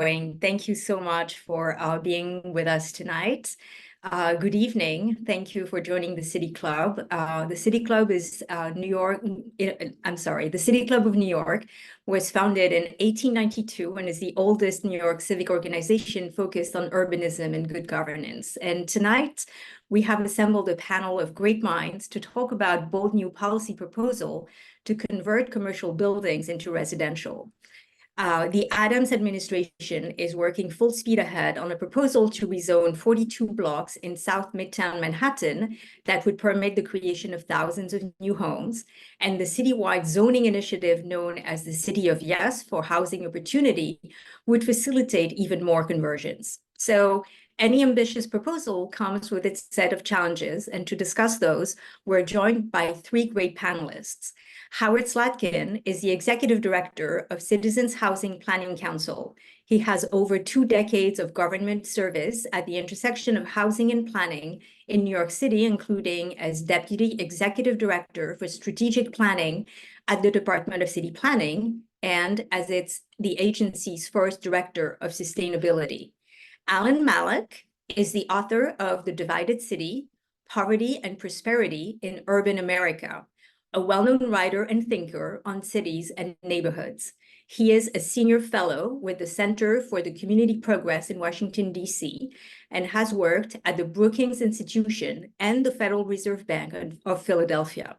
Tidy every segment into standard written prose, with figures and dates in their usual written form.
going. Thank you so much for being with us tonight. Good evening. Thank you for joining the City Club. The City Club is New York. The City Club of New York was founded in 1892 and is the oldest New York civic organization focused on urbanism and good governance. And tonight, we have assembled a panel of great minds to talk about bold new policy proposal to convert commercial buildings into residential. The Adams administration is working full speed ahead on a proposal to rezone 42 blocks in South Midtown Manhattan that would permit the creation of thousands of new homes, and the citywide zoning initiative known as the City of Yes for Housing Opportunity would facilitate even more conversions. So any ambitious proposal comes with its set of challenges, and to discuss those, we're joined by three great panelists. Howard Slatkin is the executive director of Citizens Housing Planning Council. He has over 2 decades of government service at the intersection of housing and planning in New York City, including as deputy executive director for strategic planning at the Department of City Planning and as the agency's first director of sustainability. Alan Mallach is the author of The Divided City, Poverty and Prosperity in Urban America, a well-known writer and thinker on cities and neighborhoods. He is a senior fellow with the Center for the Community Progress in Washington, D.C., and has worked at the Brookings Institution and the Federal Reserve Bank of Philadelphia.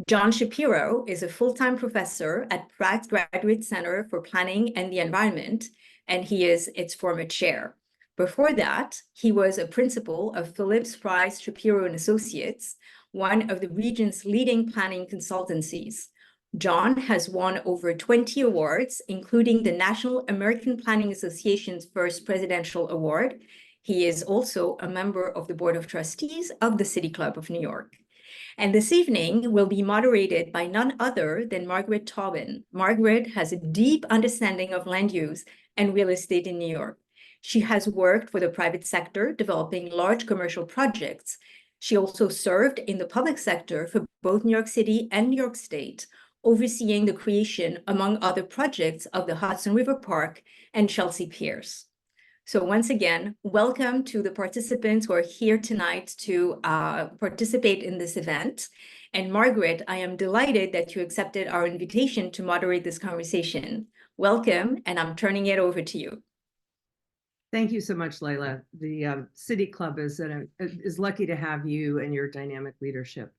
John Shapiro is a full-time professor at Pratt Graduate Center for Planning and the Environment, and he is its former chair. Before that, he was a principal of Phillips Price Shapiro and Associates, one of the region's leading planning consultancies. John has won over 20 awards, including the National American Planning Association's first presidential award. He is also a member of the Board of Trustees of the City Club of New York. And this evening will be moderated by none other than Margaret Tobin. Margaret has a deep understanding of land use and real estate in New York. She has worked for the private sector, developing large commercial projects. She also served in the public sector for both New York City and New York State, overseeing the creation, among other projects, of the Hudson River Park and Chelsea Piers. So once again, welcome to the participants who are here tonight to participate in this event. And Margaret, I am delighted that you accepted our invitation to moderate this conversation. Welcome, and I'm turning it over to you. Thank you so much, Layla. The City Club is lucky to have you and your dynamic leadership.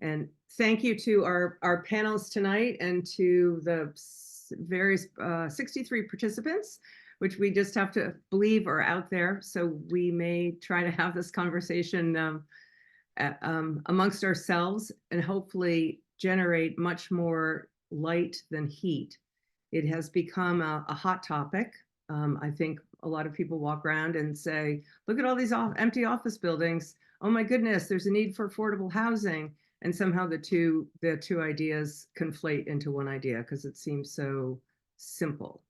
And thank you to our panelists tonight and to the various 63 participants, which we just have to believe are out there. So we may try to have this conversation amongst ourselves and hopefully generate much more light than heat. It has become a hot topic. I think a lot of people walk around and say, look at all these empty office buildings. Oh my goodness, there's a need for affordable housing. And somehow the two ideas conflate into one idea because it seems so simple.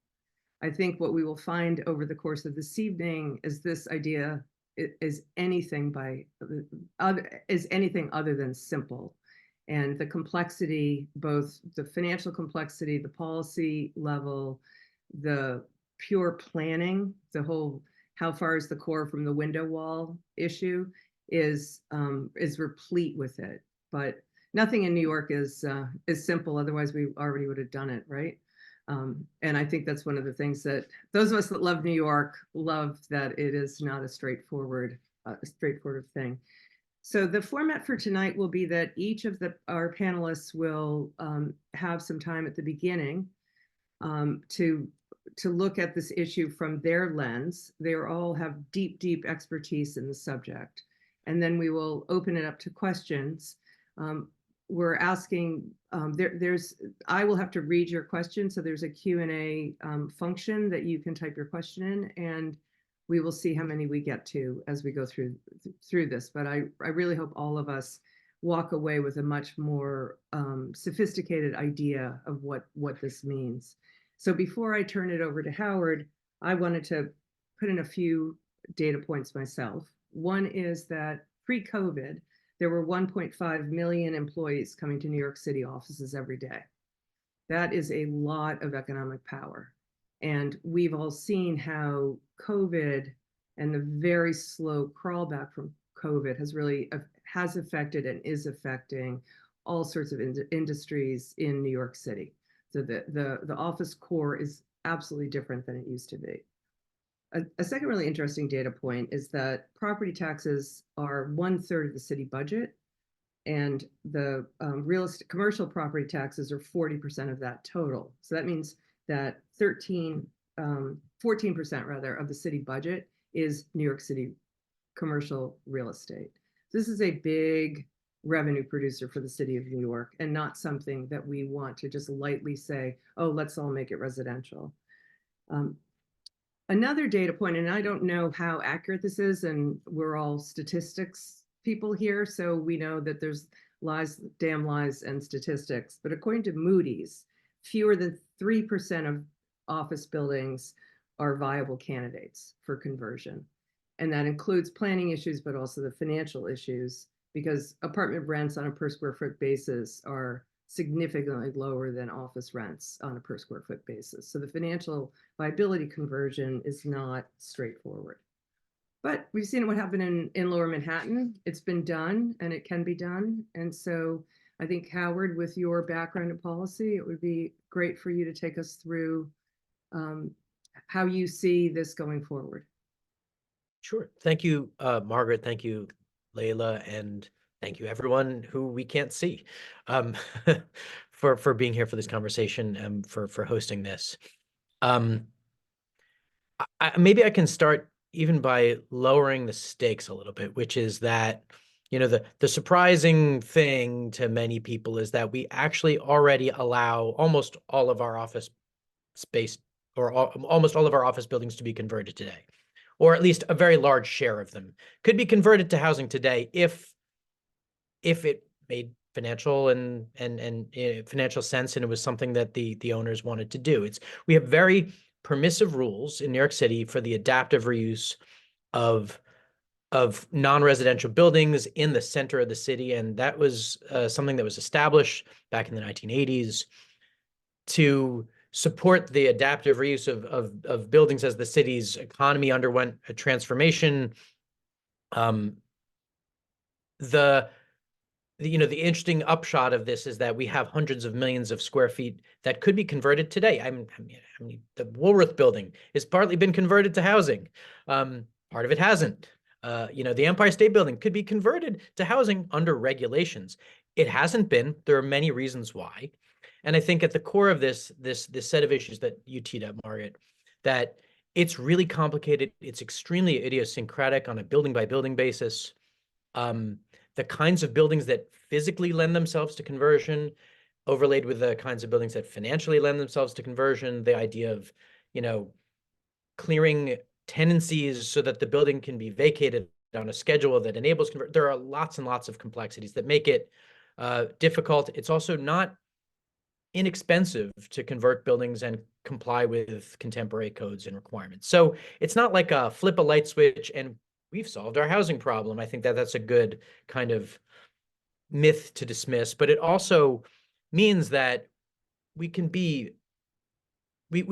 I think what we will find over the course of this evening is this idea is anything other than simple. And the complexity, both the financial complexity, the policy level, the pure planning, the whole how far is the core from the window wall issue is replete with it. But nothing in New York is simple. Otherwise, we already would have done it, right? And I think that's one of the things that those of us that love New York love, that it is not a straightforward thing. So the format for tonight will be that each of our panelists will have some time at the beginning to look at this issue from their lens. They all have deep, deep expertise in the subject. And then we will open it up to questions. We're asking, I will have to read your question. So there's a Q&A function that you can type your question in, and we will see how many we get to as we go through this. But I really hope all of us walk away with a much more sophisticated idea of what this means. So before I turn it over to Howard, I wanted to put in a few data points myself. One is that pre-COVID, there were 1.5 million employees coming to New York City offices every day. That is a lot of economic power. And we've all seen how COVID and the very slow crawl back from COVID has affected and is affecting all sorts of industries in New York City. So the office core is absolutely different than it used to be. A second really interesting data point is that property taxes are 1/3 of the city budget, and the commercial property taxes are 40% of that total. So that means that 14% rather of the city budget is New York City commercial real estate. This is a big revenue producer for the city of New York, and not something that we want to just lightly say, oh, let's all make it residential. Another data point, and I don't know how accurate this is, and we're all statistics people here, so we know that there's lies, damn lies, and statistics. But according to Moody's, fewer than 3% of office buildings are viable candidates for conversion. And that includes planning issues, but also the financial issues, because apartment rents on a per square foot basis are significantly lower than office rents on a per square foot basis. So the financial viability conversion is not straightforward. But we've seen what happened in Lower Manhattan. It's been done, and it can be done. And so I think, Howard, with your background in policy, it would be great for you to take us through how you see this going forward. Sure. Thank you, Margaret. Thank you, Layla, and thank you, everyone who we can't see, for being here for this conversation and for hosting this. Maybe I can start even by lowering the stakes a little bit, which is that, you know, the surprising thing to many people is that we actually already allow almost all of our office space, or almost all of our office buildings, to be converted today, or at least a very large share of them could be converted to housing today if it made financial and financial sense, and it was something that the owners wanted to do. We have very permissive rules in New York City for the adaptive reuse of non-residential buildings in the center of the city, and that was something that was established back in the 1980s to support the adaptive reuse of buildings as the city's economy underwent a transformation. The interesting upshot of this is that we have hundreds of millions of square feet that could be converted today. I mean, the Woolworth building has partly been converted to housing. Part of it hasn't. The Empire State Building could be converted to housing under regulations. It hasn't been. There are many reasons why. And I think at the core of this set of issues that you teed up, Margaret, that it's really complicated. It's extremely idiosyncratic on a building by building basis. The kinds of buildings that physically lend themselves to conversion, overlaid with the kinds of buildings that financially lend themselves to conversion, the idea of, clearing tenancies so that the building can be vacated on a schedule that enables conversion. There are lots and lots of complexities that make it difficult. It's also not inexpensive to convert buildings and comply with contemporary codes and requirements. So it's not like a flip a light switch and we've solved our housing problem. I think that that's a good kind of myth to dismiss, but it also means that we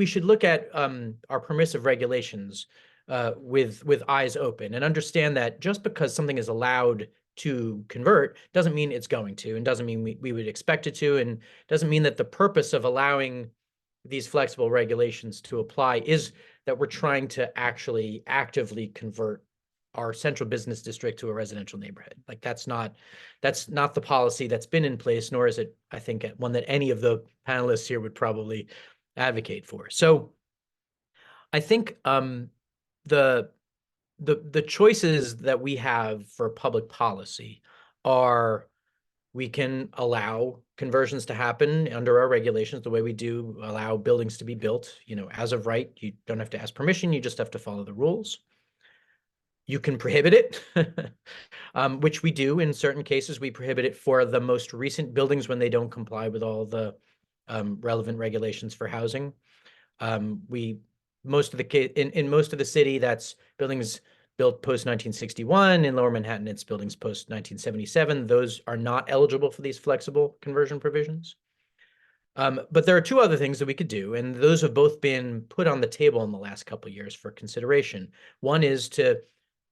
should look at our permissive regulations with eyes open and understand that just because something is allowed to convert doesn't mean it's going to, and doesn't mean we would expect it to, and doesn't mean that the purpose of allowing these flexible regulations to apply is that we're trying to actually actively convert our central business district to a residential neighborhood. Like that's not the policy that's been in place, nor is it, I think, one that any of the panelists here would probably advocate for. So I think the choices that we have for public policy are, we can allow conversions to happen under our regulations the way we do allow buildings to be built. As of right, you don't have to ask permission, you just have to follow the rules. You can prohibit it, which we do in certain cases. We prohibit it for the most recent buildings when they don't comply with all the relevant regulations for housing. In most of the city, that's buildings built post 1961. In Lower Manhattan, it's buildings post 1977. Those are not eligible for these flexible conversion provisions. But there are two other things that we could do, and those have both been put on the table in the last couple of years for consideration. One is to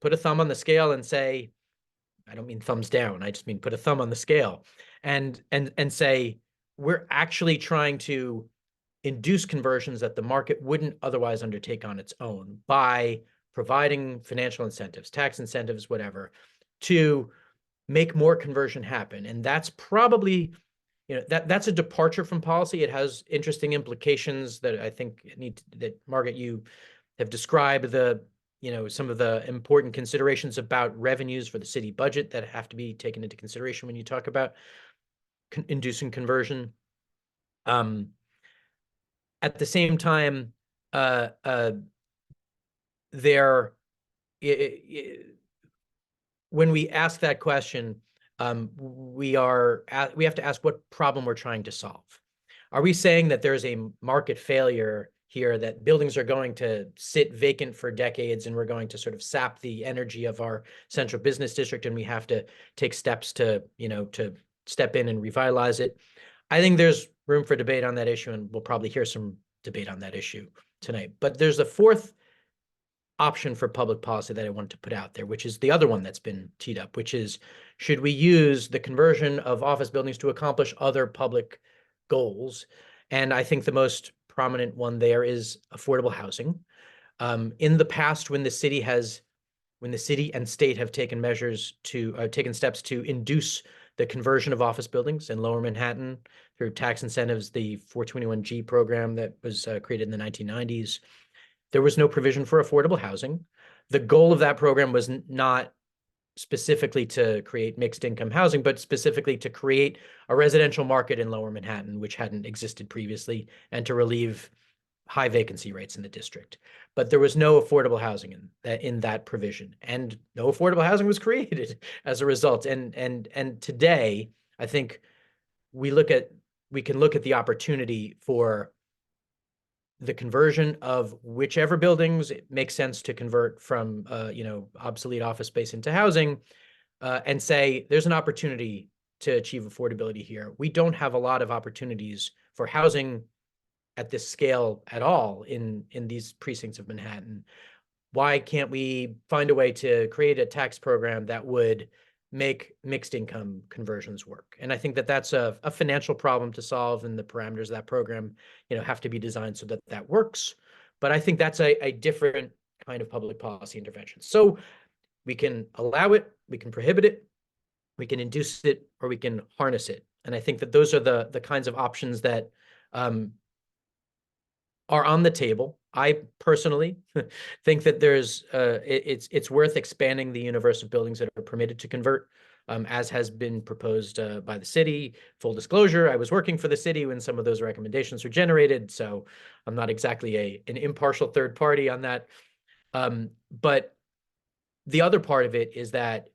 put a thumb on the scale and say, I don't mean thumbs down, I just mean put a thumb on the scale and say, we're actually trying to induce conversions that the market wouldn't otherwise undertake on its own by providing financial incentives, tax incentives, whatever, to make more conversion happen. And that's probably, that's a departure from policy. It has interesting implications that I think that Margaret, you have described some of the important considerations about revenues for the city budget that have to be taken into consideration when you talk about inducing conversion. At the same time, when we ask that question, we have to ask what problem we're trying to solve. Are we saying that there's a market failure here, that buildings are going to sit vacant for decades and we're going to sort of sap the energy of our central business district and we have to take steps to step in and revitalize it? I think there's room for debate on that issue, and we'll probably hear some debate on that issue tonight. But there's a fourth option for public policy that I wanted to put out there, which is the other one that's been teed up, which is, should we use the conversion of office buildings to accomplish other public goals? And I think the most prominent one there is affordable housing. In the past, when the city and state have taken steps to induce the conversion of office buildings in Lower Manhattan through tax incentives, the 421G program that was created in the 1990s, there was no provision for affordable housing. The goal of that program was not specifically to create mixed income housing, but specifically to create a residential market in Lower Manhattan, which hadn't existed previously, and to relieve high vacancy rates in the district. But there was no affordable housing in that provision, and no affordable housing was created as a result. And today, I think we can look at the opportunity for the conversion of whichever buildings it makes sense to convert from obsolete office space into housing, and say there's an opportunity to achieve affordability here. We don't have a lot of opportunities for housing at this scale at all in these precincts of Manhattan. Why can't we find a way to create a tax program that would make mixed income conversions work? And I think that that's a financial problem to solve, and the parameters of that program, have to be designed so that that works. But I think that's a different kind of public policy intervention. So we can allow it, we can prohibit it, we can induce it, or we can harness it. And I think that those are the kinds of options that are on the table. I personally think that it's worth expanding the universe of buildings that are permitted to convert, as has been proposed by the city. Full disclosure, I was working for the city when some of those recommendations were generated, so I'm not exactly an impartial third party on that. But the other part of it is that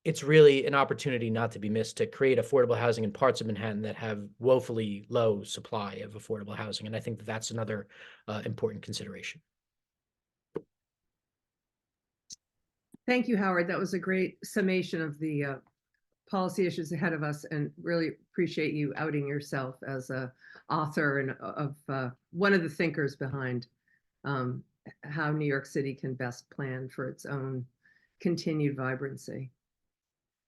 it's really an opportunity not to be missed to create affordable housing in parts of Manhattan that have woefully low supply of affordable housing. And I think that that's another important consideration. Thank you, Howard. That was a great summation of the policy issues ahead of us, and really appreciate you outing yourself as a author and of one of the thinkers behind how New York City can best plan for its own continued vibrancy.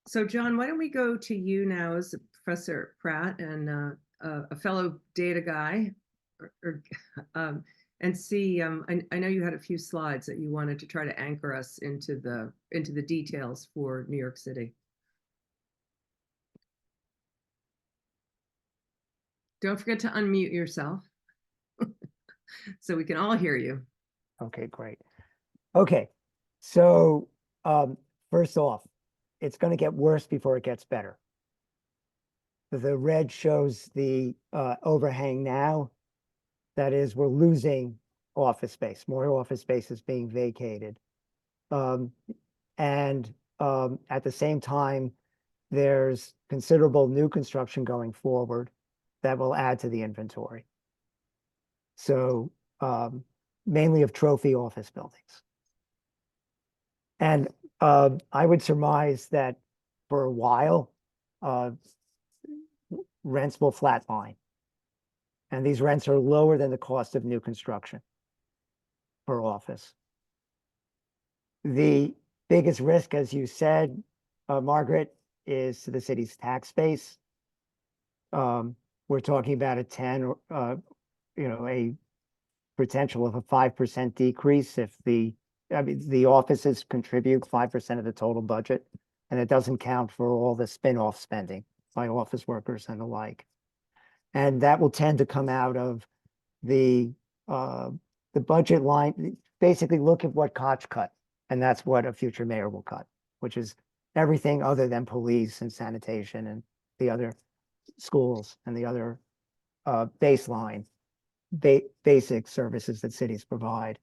So, John, why don't we go to you now as Professor Pratt and a fellow data guy, and see. I know you had a few slides that you wanted to try to anchor us into the details for New York City. Don't forget to unmute yourself so we can all hear you. Okay, great. Okay, so first off, it's going to get worse before it gets better. The red shows the overhang now. That is, we're losing office space. More office space is being vacated. And at the same time, there's considerable new construction going forward that will add to the inventory. So mainly of trophy office buildings. And I would surmise that for a while, rents will flatline. And these rents are lower than the cost of new construction for office. The biggest risk, as you said, Margaret, is to the city's tax base. We're talking about a 10, a potential of a 5% decrease if the offices contribute 5% of the total budget, and it doesn't count for all the spin-off spending by office workers and the like. And that will tend to come out of the budget line. Basically, look at what Koch cut, and that's what a future mayor will cut, which is everything other than police and sanitation and the other schools and the other baseline basic services that cities provide.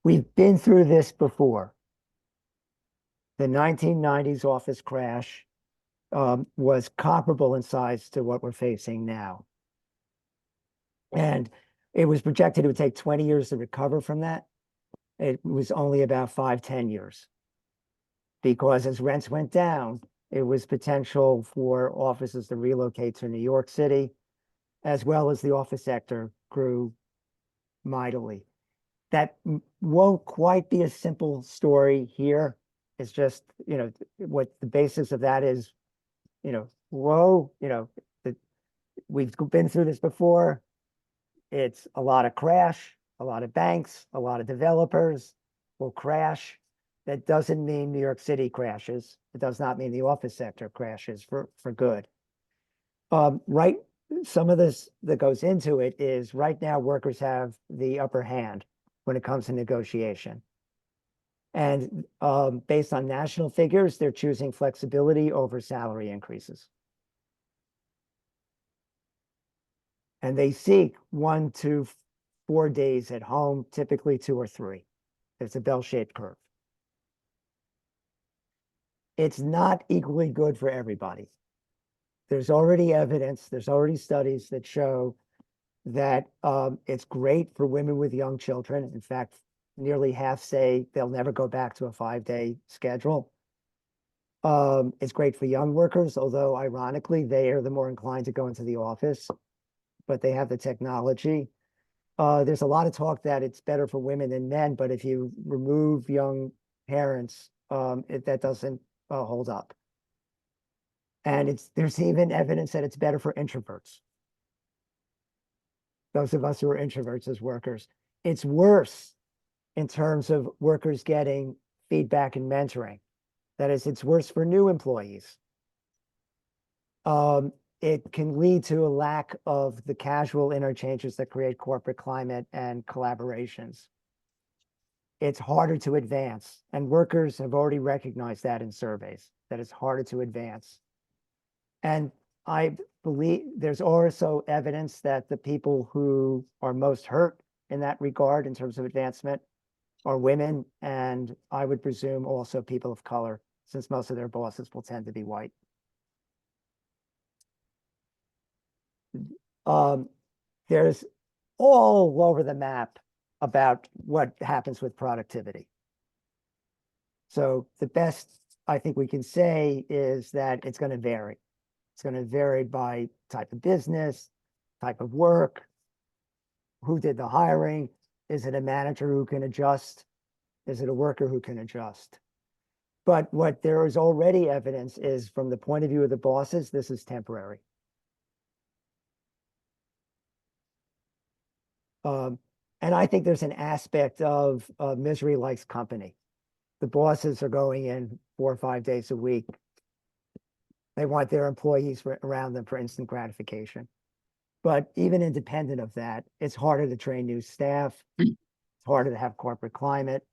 We've been through this before. The 1990s office crash was comparable in size to what we're facing now. And it was projected it would take 20 years to recover from that. It was only about 5-10 years. Because as rents went down, it was potential for offices to relocate to New York City, as well as the office sector grew mightily. That won't quite be a simple story here. It's just, what the basis of that is, we've been through this before. It's a lot of crash, a lot of banks, a lot of developers will crash. That doesn't mean New York City crashes. It does not mean the office sector crashes for good. Right, some of this that goes into it is right now workers have the upper hand when it comes to negotiation. And based on national figures, they're choosing flexibility over salary increases. And they seek 1 to 4 days at home, typically 2 or 3. It's a bell-shaped curve. It's not equally good for everybody. There's already evidence, there's already studies that show that it's great for women with young children. In fact, nearly half say they'll never go back to a 5-day schedule. It's great for young workers, although ironically, they are the more inclined to go into the office, but they have the technology. There's a lot of talk that it's better for women than men, but if you remove young parents, that doesn't hold up. And there's even evidence that it's better for introverts. Those of us who are introverts as workers. It's worse in terms of workers getting feedback and mentoring. That is, it's worse for new employees. It can lead to a lack of the casual interchanges that create corporate climate and collaborations. It's harder to advance, and workers have already recognized that in surveys, that it's harder to advance. And I believe there's also evidence that the people who are most hurt in that regard in terms of advancement are women, and I would presume also people of color, since most of their bosses will tend to be white. There's all over the map about what happens with productivity. So the best I think we can say is that it's going to vary. It's going to vary by type of business, type of work, who did the hiring. Is it a manager who can adjust? Is it a worker who can adjust? But what there is already evidence is from the point of view of the bosses, this is temporary. And I think there's an aspect of misery likes company. The bosses are going in 4 or 5 days a week. They want their employees around them for instant gratification. But even independent of that, it's harder to train new staff. It's harder to have corporate climate.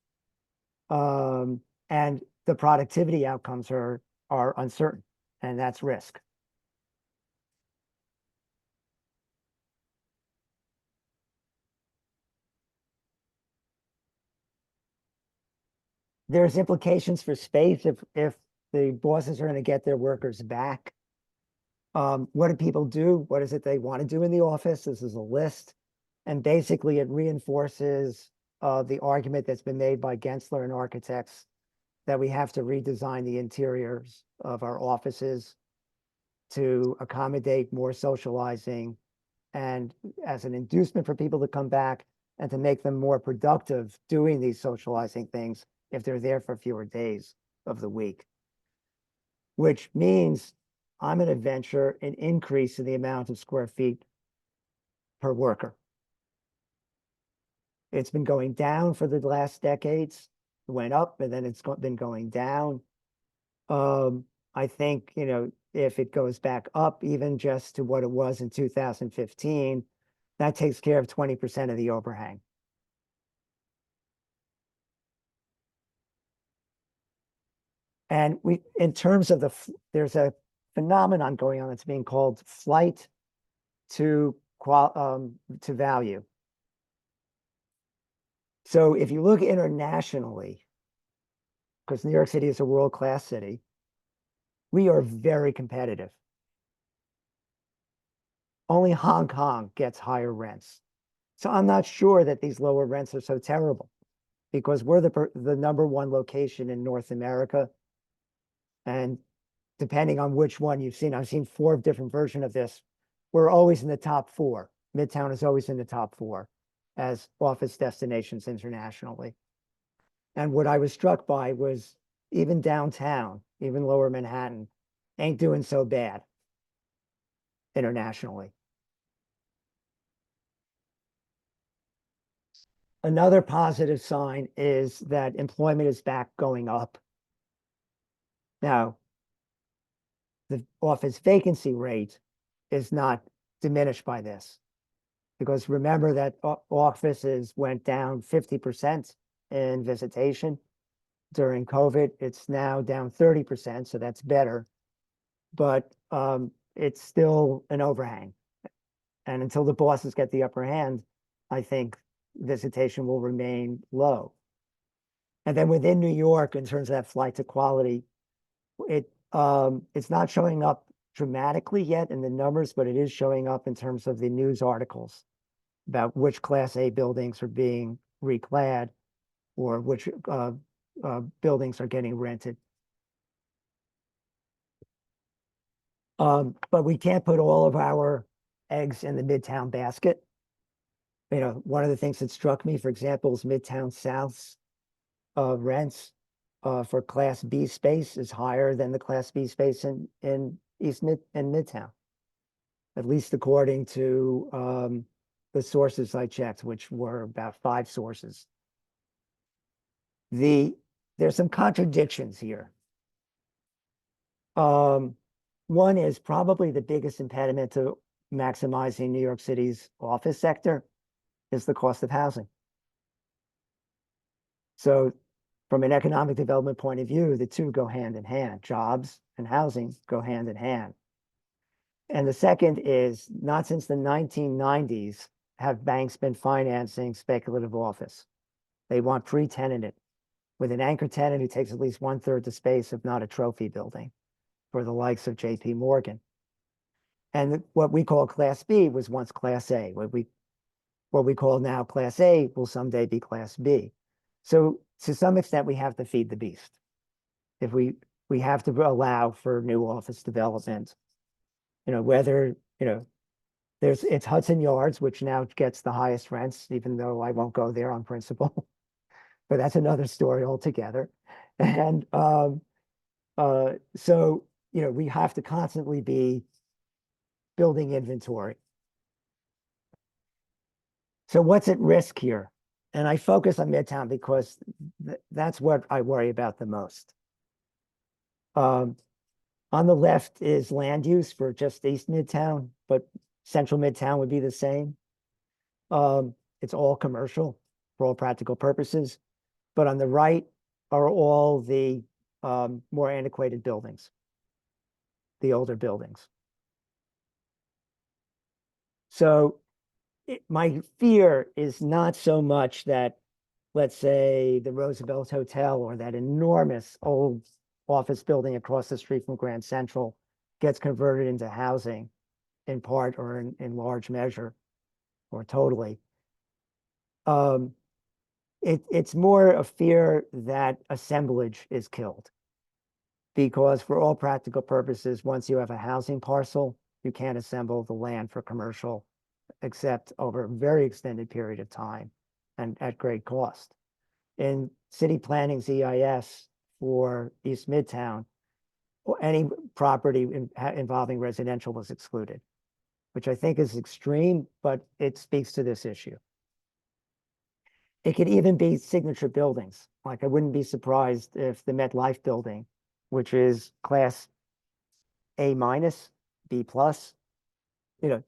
And the productivity outcomes are uncertain, and that's risk. There's implications for space if the bosses are going to get their workers back. What do people do? What is it they want to do in the office? This is a list. And basically it reinforces the argument that's been made by Gensler and architects that we have to redesign the interiors of our offices to accommodate more socializing, and as an inducement for people to come back and to make them more productive doing these socializing things if they're there for fewer days of the week. Which means I'm going to venture an increase in the amount of square feet per worker. It's been going down for the last decades. It went up and then it's been going down. I think, you know, if it goes back up even just to what it was in 2015, that takes care of 20% of the overhang. And in terms of there's a phenomenon going on that's being called flight to value. So if you look internationally, because New York City is a world-class city, we are very competitive. Only Hong Kong gets higher rents. So I'm not sure that these lower rents are so terrible because we're the number one location in North America. And depending on which one you've seen, I've seen 4 different versions of this. We're always in the top 4. Midtown is always in the top 4 as office destinations internationally. And what I was struck by was even downtown, even lower Manhattan, ain't doing so bad internationally. Another positive sign is that employment is back going up. Now, the office vacancy rate is not diminished by this, because remember that offices went down 50% in visitation during COVID. It's now down 30%, so that's better, but it's still an overhang. And until the bosses get the upper hand, I think visitation will remain low. And then within New York, in terms of that flight to quality, it's not showing up dramatically yet in the numbers, but it is showing up in terms of the news articles about which Class A buildings are being reclad or which buildings are getting rented. But we can't put all of our eggs in the Midtown basket. You know, one of the things that struck me, for example, is Midtown South's rents for Class B space is higher than the Class B space in East Mid and Midtown, at least according to the sources I checked, which were about 5 sources. There's some contradictions here. One is probably the biggest impediment to maximizing New York City's office sector is the cost of housing. So from an economic development point of view, the two go hand in hand. Jobs and housing go hand in hand. And the second is, not since the 1990s have banks been financing speculative office. They want pre-tenanted with an anchor tenant who takes at least 1/3 the space, if not a trophy building, for the likes of JP Morgan. And what we call Class B was once Class A. What we call now Class A will someday be Class B. So to some extent, we have to feed the beast. If we have to allow for new office development, you know, whether, you know, it's Hudson Yards, which now gets the highest rents, even though I won't go there on principle, but that's another story altogether. And so, you know, we have to constantly be building inventory. So what's at risk here? And I focus on Midtown because that's what I worry about the most. On the left is land use for just East Midtown, but Central Midtown would be the same. It's all commercial for all practical purposes. But on the right are all the more antiquated buildings, the older buildings. So my fear is not so much that, let's say, the Roosevelt Hotel or that enormous old office building across the street from Grand Central gets converted into housing in part or in large measure or totally. It's more a fear that assemblage is killed, because for all practical purposes, once you have a housing parcel, you can't assemble the land for commercial except over a very extended period of time and at great cost. In city planning's EIS for East Midtown, any property involving residential was excluded, which I think is extreme, but it speaks to this issue. It could even be signature buildings. Like I wouldn't be surprised if the MetLife building, which is class A minus, B plus,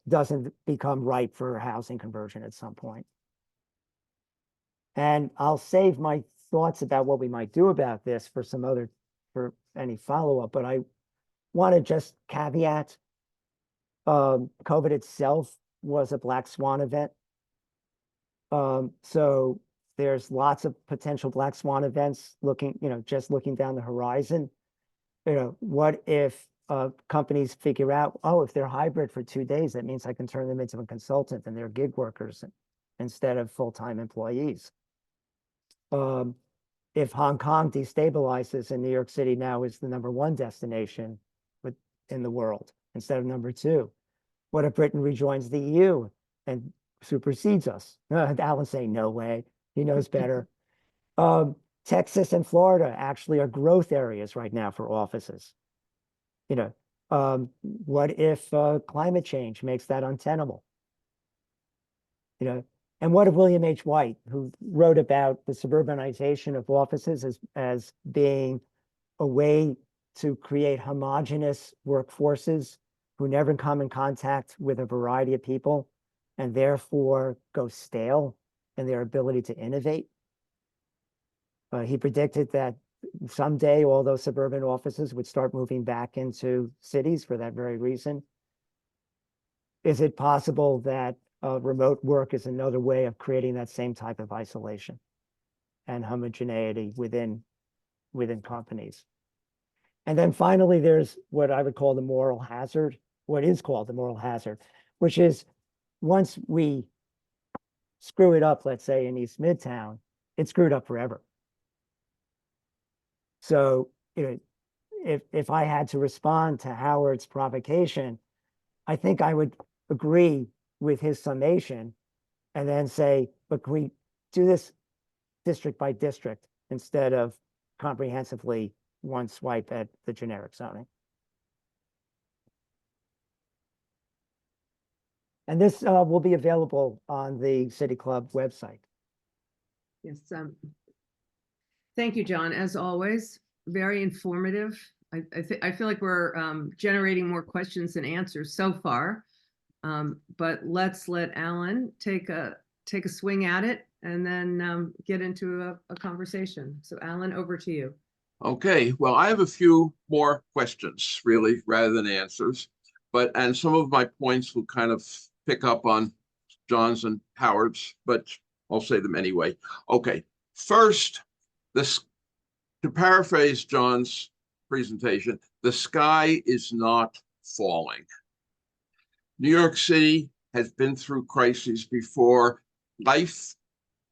doesn't become ripe for housing conversion at some point. And I'll save my thoughts about what we might do about this for any follow-up, but I want to just caveat, COVID itself was a black swan event. So there's lots of potential black swan events just looking down the horizon. What if companies figure out, oh, if they're hybrid for 2 days, that means I can turn them into a consultant and they're gig workers instead of full-time employees. If Hong Kong destabilizes and New York City now is the #1 destination in the world instead of #2, what if Britain rejoins the EU and supersedes us? Alan's saying no way. He knows better. Texas and Florida actually are growth areas right now for offices. What if climate change makes that untenable? And what if William H. White, who wrote about the suburbanization of offices as being a way to create homogeneous workforces who never come in contact with a variety of people and therefore go stale in their ability to innovate? He predicted that someday all those suburban offices would start moving back into cities for that very reason. Is it possible that remote work is another way of creating that same type of isolation and homogeneity within companies? And then finally, there's what I would call the moral hazard, what is called the moral hazard, which is once we screw it up, let's say in East Midtown, it's screwed up forever. So, if I had to respond to Howard's provocation, I think I would agree with his summation and then say, but can we do this district by district instead of comprehensively one swipe at the generic zoning? And this will be available on the City Club website. Yes. Thank you, John. As always, very informative. I feel like we're generating more questions than answers so far. But let's let Alan take a swing at it and then get into a conversation. So Alan, over to you. Okay, well, I have a few more questions, really, rather than answers. And some of my points will kind of pick up on John's and Howard's, but I'll say them anyway. Okay, first, to paraphrase John's presentation, the sky is not falling. New York City has been through crises before.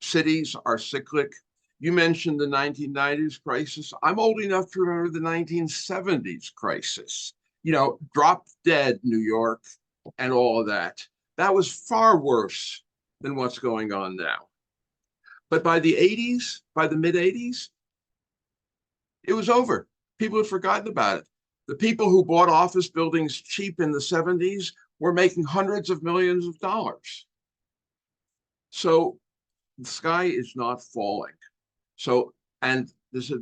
Cities are cyclic. You mentioned the 1990s crisis. I'm old enough to remember the 1970s crisis. Drop dead New York and all of that. That was far worse than what's going on now. But by the mid 80s, it was over. People had forgotten about it. The people who bought office buildings cheap in the 70s were making hundreds of millions of dollars. So the sky is not falling. And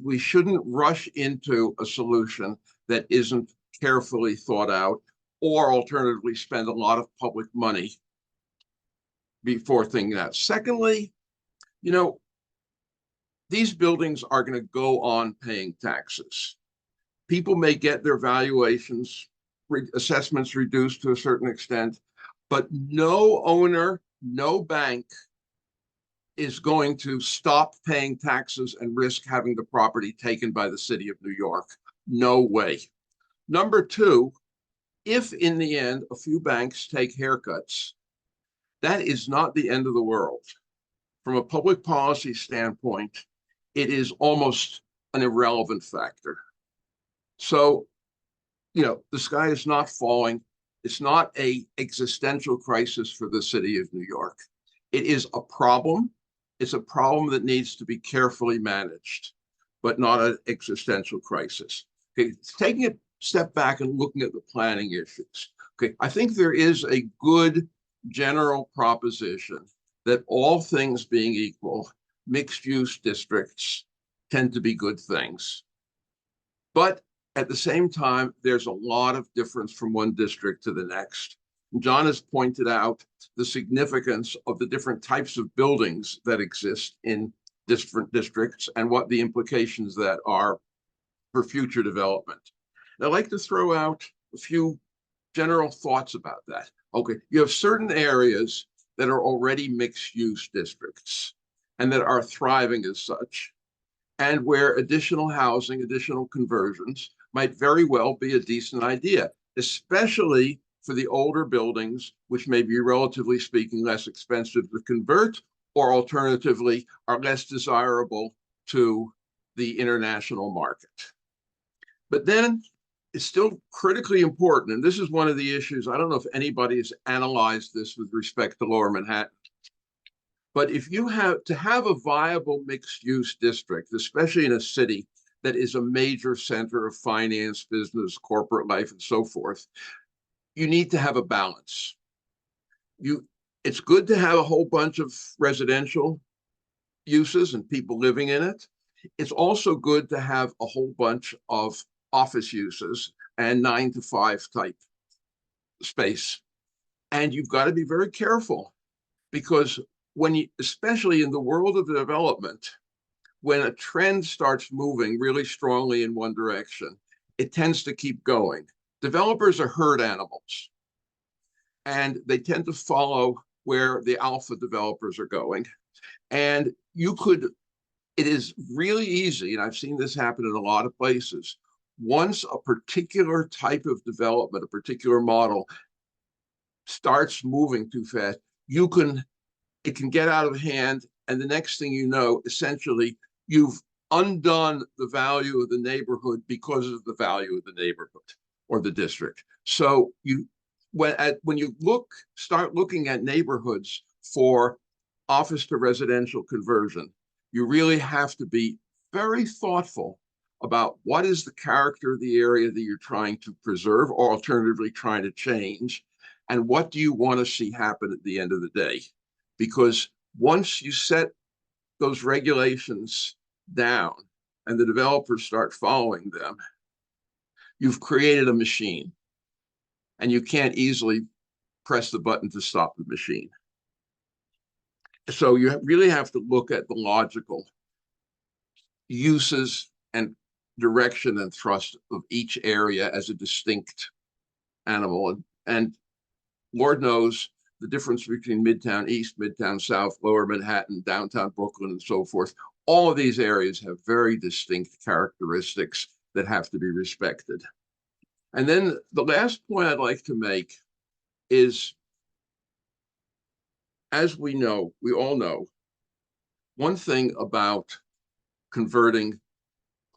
we shouldn't rush into a solution that isn't carefully thought out, or alternatively spend a lot of public money before thinking that. Secondly, these buildings are going to go on paying taxes. People may get their valuations, assessments reduced to a certain extent, but no owner, no bank is going to stop paying taxes and risk having the property taken by the city of New York. No way. Number two, if in the end a few banks take haircuts, that is not the end of the world. From a public policy standpoint, it is almost an irrelevant factor. So, the sky is not falling. It's not an existential crisis for the city of New York. It is a problem. It's a problem that needs to be carefully managed, but not an existential crisis. Okay, taking a step back and looking at the planning issues. Okay, I think there is a good general proposition that all things being equal, mixed-use districts tend to be good things. But at the same time, there's a lot of difference from one district to the next. John has pointed out the significance of the different types of buildings that exist in different districts and what the implications that are for future development. And I'd like to throw out a few general thoughts about that. Okay, you have certain areas that are already mixed-use districts and that are thriving as such, and where additional housing, additional conversions might very well be a decent idea, especially for the older buildings, which may be, relatively speaking, less expensive to convert, or alternatively are less desirable to the international market. But then it's still critically important, and this is one of the issues, I don't know if anybody has analyzed this with respect to Lower Manhattan, but if you have to have a viable mixed-use district, especially in a city that is a major center of finance, business, corporate life, and so forth, you need to have a balance. It's good to have a whole bunch of residential uses and people living in it. It's also good to have a whole bunch of office uses and 9-to-5 type space. And you've got to be very careful, because when you, especially in the world of development, when a trend starts moving really strongly in one direction, it tends to keep going. Developers are herd animals, and they tend to follow where the alpha developers are going. And it is really easy, and I've seen this happen in a lot of places, once a particular type of development, a particular model starts moving too fast, it can get out of hand, and the next thing you know, essentially, you've undone the value of the neighborhood because of the value of the neighborhood or the district. So when you start looking at neighborhoods for office to residential conversion, you really have to be very thoughtful about what is the character of the area that you're trying to preserve or alternatively trying to change, and what do you want to see happen at the end of the day. Because once you set those regulations down and the developers start following them, you've created a machine, and you can't easily press the button to stop the machine. So you really have to look at the logical uses and direction and thrust of each area as a distinct animal. And Lord knows the difference between Midtown East, Midtown South, Lower Manhattan, downtown Brooklyn, and so forth. All of these areas have very distinct characteristics that have to be respected. And then the last point I'd like to make is, as we all know, one thing about converting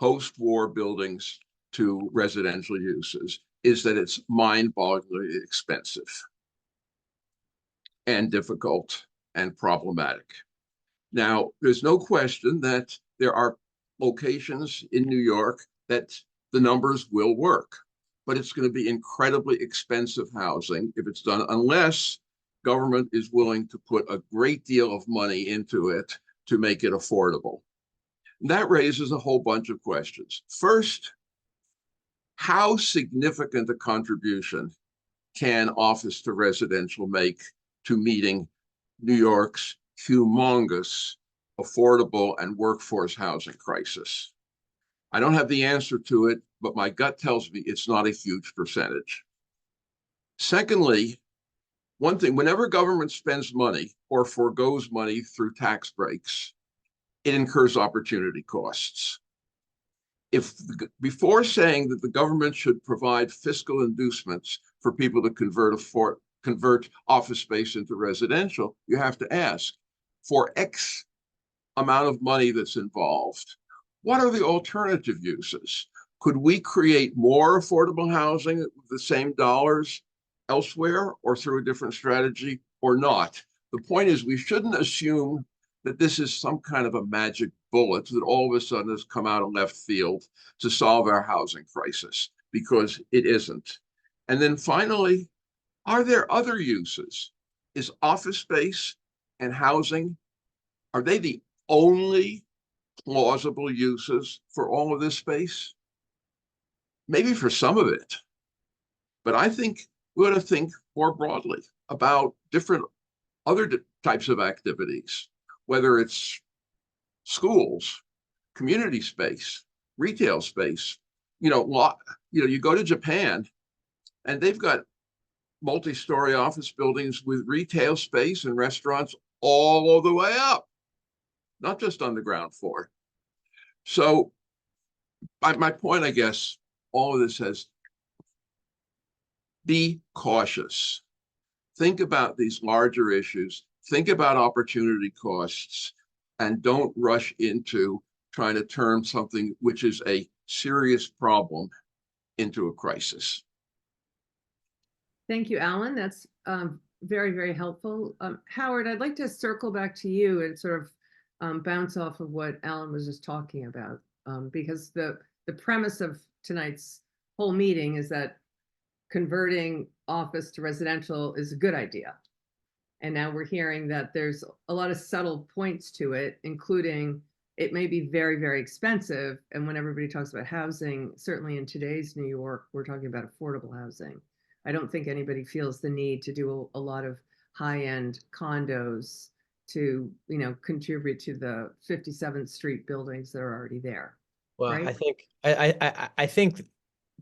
post-war buildings to residential uses is that it's mind-bogglingly expensive and difficult and problematic. Now, there's no question that there are locations in New York that the numbers will work, but it's going to be incredibly expensive housing if it's done, unless government is willing to put a great deal of money into it to make it affordable. And that raises a whole bunch of questions. First, how significant a contribution can office to residential make to meeting New York's humongous affordable and workforce housing crisis? I don't have the answer to it, but my gut tells me it's not a huge percentage. Secondly, one thing, whenever government spends money or forgoes money through tax breaks, it incurs opportunity costs. Before saying that the government should provide fiscal inducements for people to convert office space into residential, you have to ask, for X amount of money that's involved, what are the alternative uses? Could we create more affordable housing with the same dollars elsewhere or through a different strategy or not. The point is, we shouldn't assume that this is some kind of a magic bullet that all of a sudden has come out of left field to solve our housing crisis, because it isn't. And then finally, are there other uses? Is office space and housing, are they the only plausible uses for all of this space? Maybe for some of it, but I think we ought to think more broadly about different other types of activities, whether it's schools, community space, retail space. You go to Japan and they've got multi-story office buildings with retail space and restaurants all the way up, not just on the ground floor. So my point, I guess, all of this says, be cautious. Think about these larger issues. Think about opportunity costs, and don't rush into trying to turn something which is a serious problem into a crisis. Thank you, Alan. That's very, very helpful. Howard, I'd like to circle back to you and sort of bounce off of what Alan was just talking about, because the premise of tonight's whole meeting is that converting office to residential is a good idea. And now we're hearing that there's a lot of subtle points to it, including it may be very, very expensive. And when everybody talks about housing, certainly in today's New York, we're talking about affordable housing. I don't think anybody feels the need to do a lot of high-end condos to, contribute to the 57th Street buildings that are already there. Well, right? I think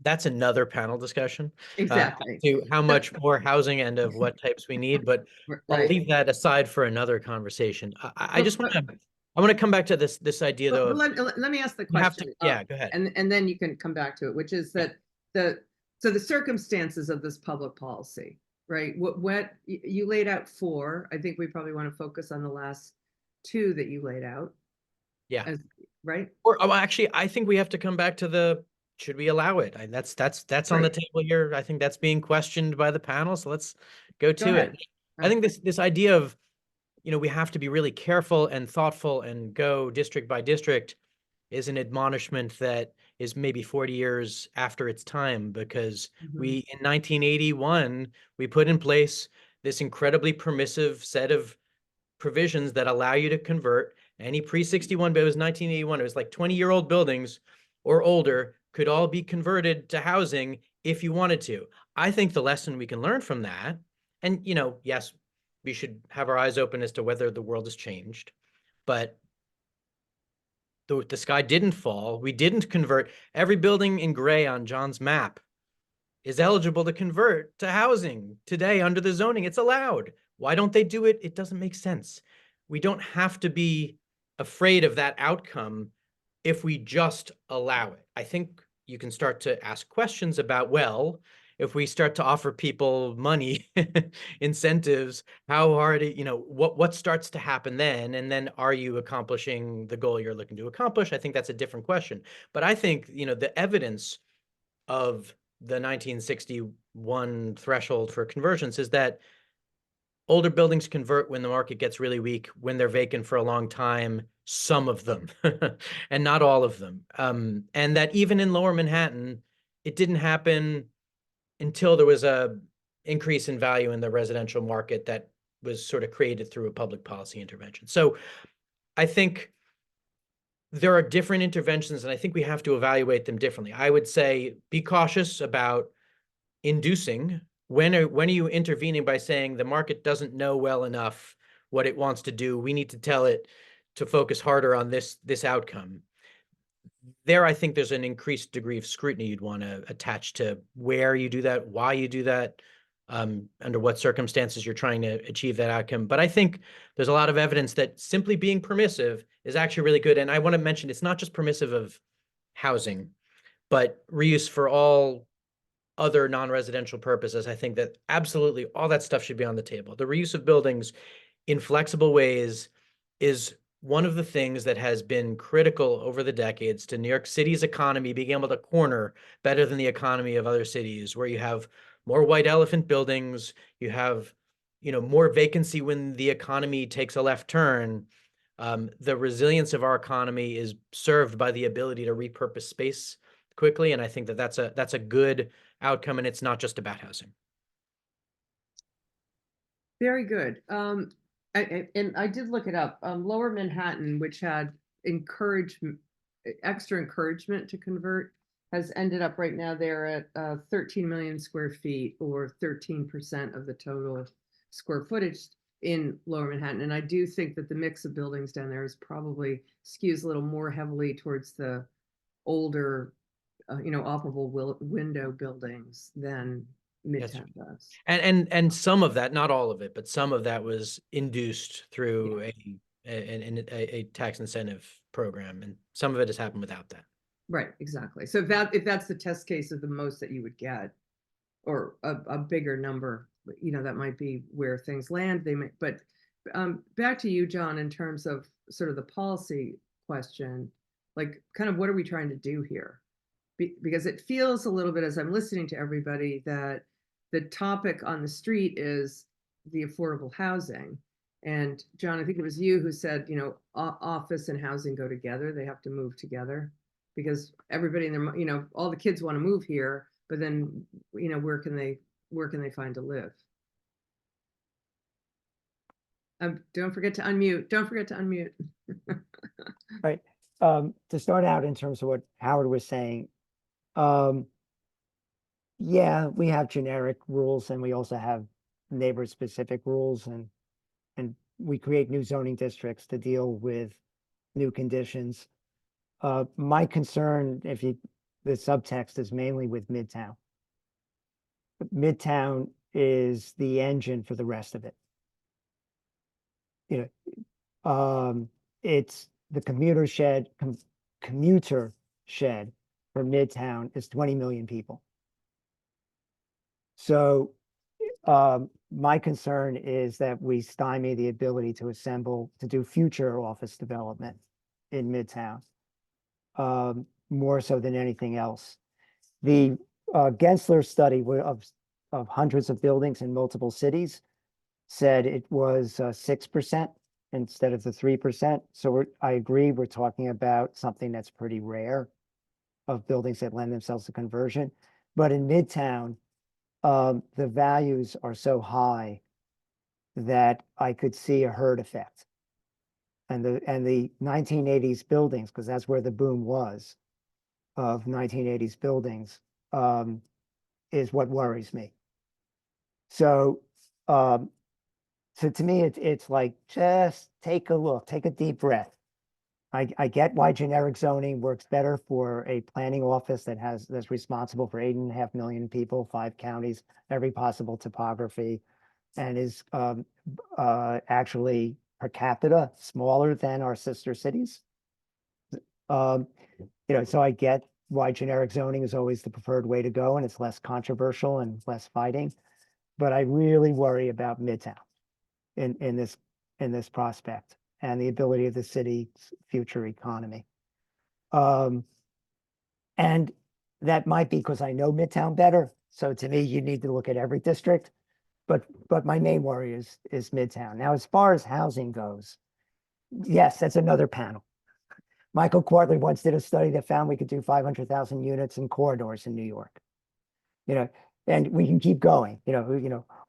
that's another panel discussion. Exactly. To how much more housing and of what types we need, but I'll Right. leave that aside for another conversation. I want to come back to this idea though. Let me ask the question. Yeah, go ahead. And then you can come back to it, which is that the circumstances of this public policy, right? What you laid out four. I think we probably want to focus on the last two that you laid out. Yeah. Right. Or actually, I think we have to come back to should we allow it? That's on the table here. I think that's being questioned by the panel. So let's go to it. I think this idea of, we have to be really careful and thoughtful and go district by district is an admonishment that is maybe 40 years after its time, because in 1981, we put in place this incredibly permissive set of provisions that allow you to convert any pre-61, but it was 1981. It was like 20-year-old buildings or older could all be converted to housing if you wanted to. I think the lesson we can learn from that, and, yes, we should have our eyes open as to whether the world has changed, but the sky didn't fall. We didn't convert. Every building in gray on John's map is eligible to convert to housing today under the zoning. It's allowed. Why don't they do it? It doesn't make sense. We don't have to be afraid of that outcome if we just allow it. I think you can start to ask questions about, well, if we start to offer people money, incentives, how hard, what starts to happen then? And then are you accomplishing the goal you're looking to accomplish? I think that's a different question. But I think, the evidence of the 1961 threshold for conversions is that older buildings convert when the market gets really weak, when they're vacant for a long time, some of them, and not all of them. And that even in Lower Manhattan, it didn't happen until there was a increase in value in the residential market that was sort of created through a public policy intervention. So I think there are different interventions, and I think we have to evaluate them differently. I would say be cautious about inducing. When are you intervening by saying the market doesn't know well enough what it wants to do? We need to tell it to focus harder on this outcome. There, I think there's an increased degree of scrutiny you'd want to attach to where you do that, why you do that, under what circumstances you're trying to achieve that outcome. But I think there's a lot of evidence that simply being permissive is actually really good. And I want to mention it's not just permissive of housing, but reuse for all other non-residential purposes. I think that absolutely all that stuff should be on the table. The reuse of buildings in flexible ways is one of the things that has been critical over the decades to New York City's economy being able to corner better than the economy of other cities, where you have more white elephant buildings, you have, more vacancy when the economy takes a left turn. The resilience of our economy is served by the ability to repurpose space quickly, and I think that that's a good outcome, and it's not just about housing. Very good. And I did look it up. Lower Manhattan, which had extra encouragement to convert, has ended up right now they're at 13 million square feet, or 13% of the total square footage in Lower Manhattan. And I do think that the mix of buildings down there is probably skews a little more heavily towards the older, operable window buildings than Midtown does. And some of that, not all of it, but some of that was induced through a tax incentive program, and some of it has happened without that. Right, exactly. So if that's the test case of the most that you would get, or a bigger number, that might be where things land. But back to you, John, in terms of sort of the policy question, like kind of what are we trying to do here? Because it feels a little bit, as I'm listening to everybody, that the topic on the street is the affordable housing. And John, I think it was you who said, office and housing go together. They have to move together, because everybody in their, all the kids want to move here, but then, where can they find to live? Don't forget to unmute. Don't forget to unmute. Right. To start out, in terms of what Howard was saying, yeah, we have generic rules, and we also have neighbor-specific rules, and we create new zoning districts to deal with new conditions. My concern, the subtext is mainly with Midtown. Midtown is the engine for the rest of it. It's the commuter shed for Midtown is 20 million people. So my concern is that we stymie the ability to do future office development in Midtown, more so than anything else. The Gensler study of hundreds of buildings in multiple cities said it was 6% instead of the 3%. So I agree, we're talking about something that's pretty rare, of buildings that lend themselves to conversion. But in Midtown, the values are so high that I could see a herd effect. And the 1980s buildings, because that's where the boom was of 1980s buildings, is what worries me. So to me, it's like, just take a look, take a deep breath. I get why generic zoning works better for a planning office that's responsible for 8.5 million people, 5 counties, every possible topography, and is actually per capita smaller than our sister cities. So I get why generic zoning is always the preferred way to go, and it's less controversial and less fighting. But I really worry about Midtown in this prospect, and the ability of the city's future economy. And that might be because I know Midtown better. So to me, you need to look at every district. But my main worry is Midtown. Now, as far as housing goes, yes, that's another panel. Michael Quartley once did a study that found we could do 500,000 units in corridors in New York. And we can keep going.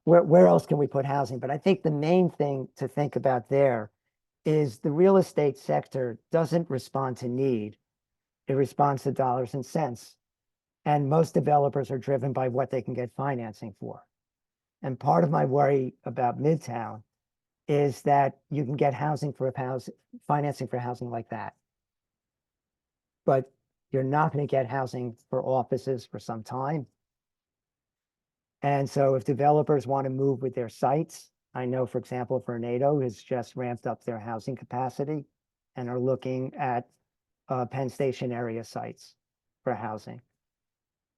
Where else can we put housing? But I think the main thing to think about there is the real estate sector doesn't respond to need. It responds to dollars and cents. And most developers are driven by what they can get financing for. And part of my worry about Midtown is that you can get financing for housing like that. But you're not going to get housing for offices for some time. And so if developers want to move with their sites, I know, for example, Vornado has just ramped up their housing capacity and are looking at Penn Station area sites for housing.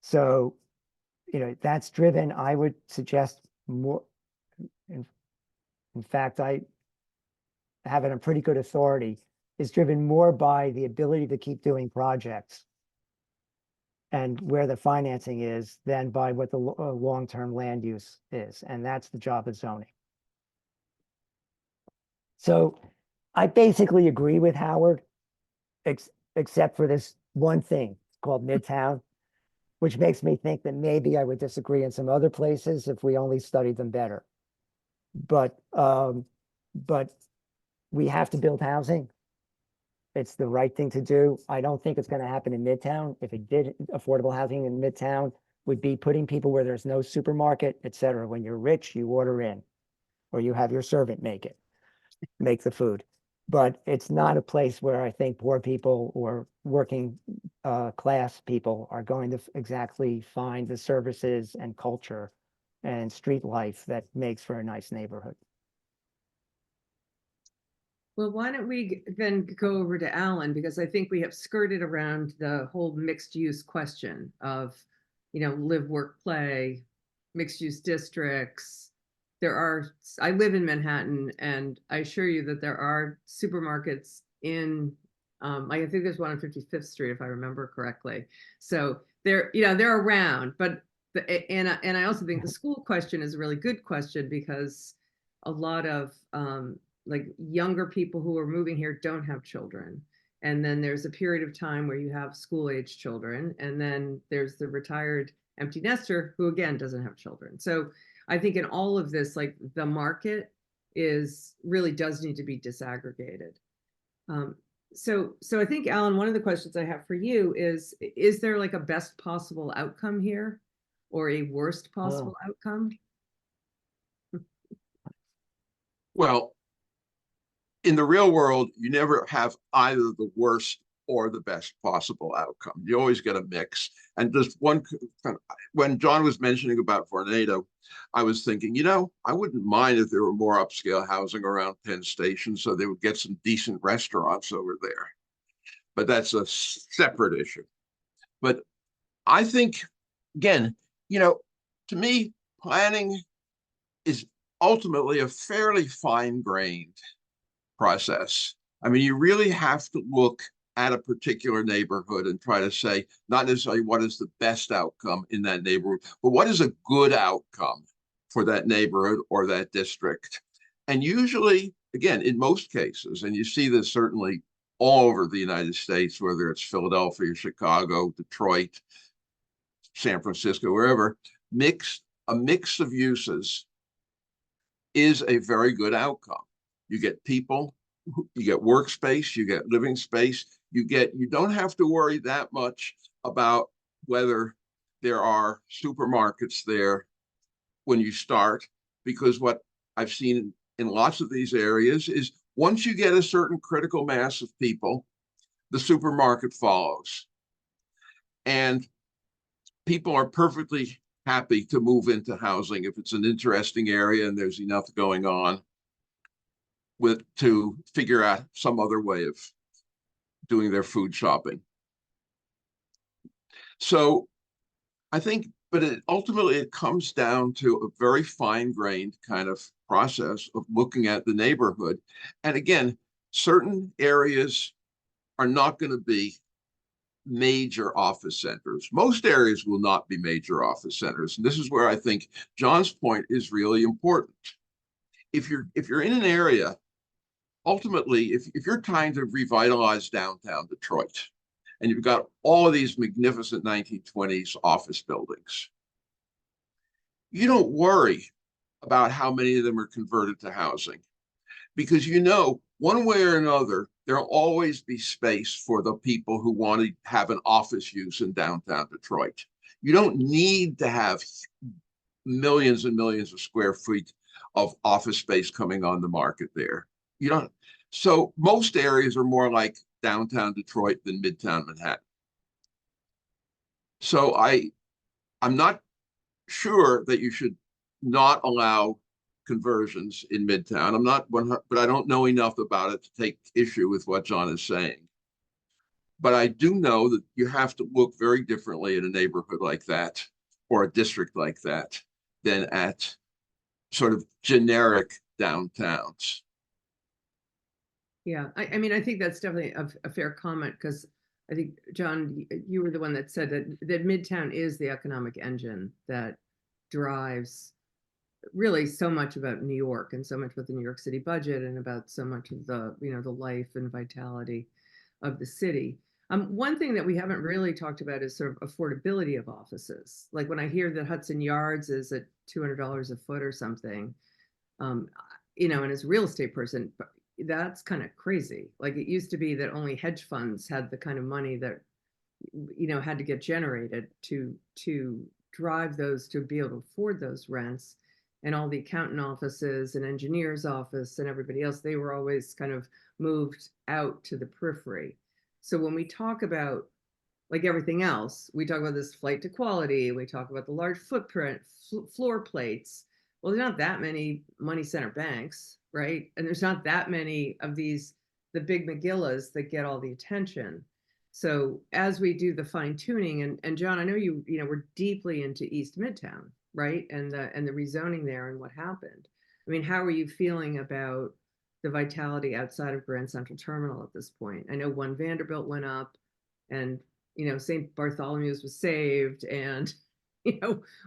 So, that's driven, I would suggest, more. In fact, I have it on pretty good authority, is driven more by the ability to keep doing projects and where the financing is than by what the long-term land use is. And that's the job of zoning. So I basically agree with Howard, except for this one thing called Midtown, which makes me think that maybe I would disagree in some other places if we only studied them better. But we have to build housing. It's the right thing to do. I don't think it's going to happen in Midtown. If it did, affordable housing in Midtown would be putting people where there's no supermarket, et cetera. When you're rich, you order in, or you have your servant make the food. But it's not a place where I think poor people or working class people are going to exactly find the services and culture and street life that makes for a nice neighborhood. Well, why don't we then go over to Alan, because I think we have skirted around the whole mixed use question of, live, work, play, mixed use districts. I live in Manhattan, and I assure you that there are supermarkets in, I think there's one on 55th Street, if I remember correctly. So they're around, but and I also think the school question is a really good question, because a lot of like younger people who are moving here don't have children. And then there's a period of time where you have school age children. And then there's the retired empty nester who, again, doesn't have children. So I think in all of this, like, the market really does need to be disaggregated. So I think, Alan, one of the questions I have for you is there like a best possible outcome here, or a worst possible outcome? Well, in the real world, you never have either the worst or the best possible outcome. You always get a mix. And just when John was mentioning about Vornado, I was thinking, I wouldn't mind if there were more upscale housing around Penn Station, so they would get some decent restaurants over there. But that's a separate issue. But I think, again, to me, planning is ultimately a fairly fine-grained process. I mean, you really have to look at a particular neighborhood and try to say, not necessarily what is the best outcome in that neighborhood, but what is a good outcome for that neighborhood or that district. And usually, again, in most cases, and you see this certainly all over the United States, whether it's Philadelphia, Chicago, Detroit, San Francisco, wherever, a mix of uses is a very good outcome. You get people, you get workspace, you get living space, you don't have to worry that much about whether there are supermarkets there when you start, because what I've seen in lots of these areas is once you get a certain critical mass of people, the supermarket follows. And people are perfectly happy to move into housing if it's an interesting area and there's enough going on to figure out some other way of doing their food shopping. So I think, but ultimately it comes down to a very fine-grained kind of process of looking at the neighborhood. And again, certain areas are not going to be major office centers. Most areas will not be major office centers. And this is where I think John's point is really important. If you're in an area, ultimately, if you're trying to revitalize downtown Detroit, and you've got all of these magnificent 1920s office buildings, you don't worry about how many of them are converted to housing, because one way or another, there'll always be space for the people who want to have an office use in downtown Detroit. You don't need to have millions and millions of square feet of office space coming on the market there. You don't. So most areas are more like downtown Detroit than Midtown Manhattan. So I'm not sure that you should not allow conversions in Midtown. But I don't know enough about it to take issue with what John is saying. But I do know that you have to look very differently in a neighborhood like that or a district like that than at sort of generic downtowns. Yeah, I mean, I think that's definitely a fair comment, because I think, John, you were the one that said that Midtown is the economic engine that drives really so much about New York and so much about the New York City budget and about so much of the, the life and vitality of the city. One thing that we haven't really talked about is sort of affordability of offices. Like when I hear that Hudson Yards is at $200 a foot or something, and as a real estate person, that's kind of crazy. Like it used to be that only hedge funds had the kind of money that, had to get generated to drive those, to be able to afford those rents. And all the accountant offices and engineers office and everybody else, they were always kind of moved out to the periphery. So when we talk about, like everything else, we talk about this flight to quality, we talk about the large footprint, floor plates. Well, there's not that many money center banks, right? And there's not that many of these, the big McGillas that get all the attention. So as we do the fine tuning, and John, I know we're deeply into East Midtown, right? And the rezoning there and what happened. I mean, how are you feeling about the vitality outside of Grand Central Terminal at this point? I know One Vanderbilt went up, and St. Bartholomew's was saved, and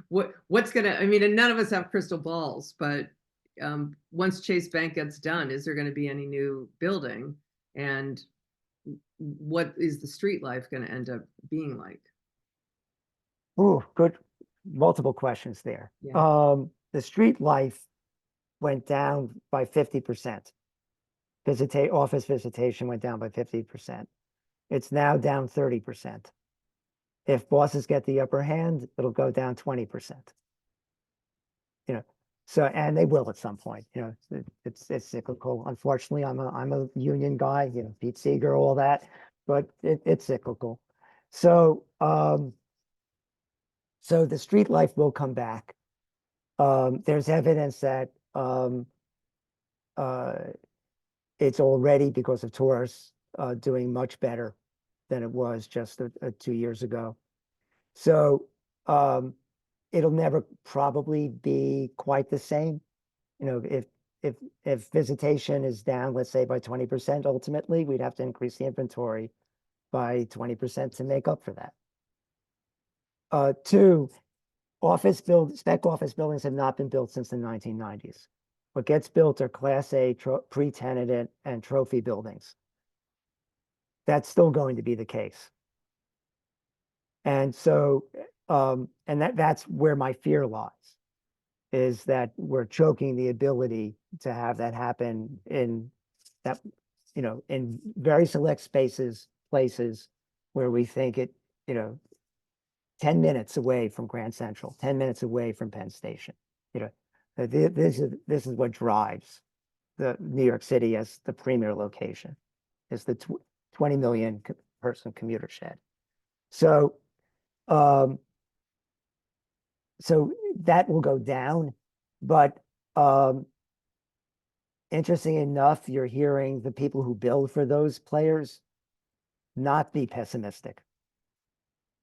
what's gonna, I mean, and none of us have crystal balls, but once Chase Bank gets done, is there going to be any new building, and what is the street life going to end up being like? Ooh, good, multiple questions there. Yeah. The street life went down by 50%. Office visitation went down by 50%. It's now down 30%. If bosses get the upper hand, it'll go down 20%. So, and they will at some point. It's cyclical. Unfortunately, I'm a union guy. Pete Seeger, all that, but it's cyclical. So, so the street life will come back. There's evidence that it's already, because of tourists, doing much better than it was just 2 years ago. So it'll never probably be quite the same. If visitation is down, let's say by 20%, ultimately, we'd have to increase the inventory by 20% to make up for that. Two, spec office buildings have not been built since the 1990s. What gets built are Class A pre-tenanted and trophy buildings. That's still going to be the case. And so, and that's where my fear lies, is that we're choking the ability to have that happen in that, in very select places where we think it, 10 minutes away from Grand Central, 10 minutes away from Penn Station. This is what drives the New York City as the premier location, is the 20 million person commuter shed. So, so that will go down, but interesting enough, you're hearing the people who build for those players not be pessimistic.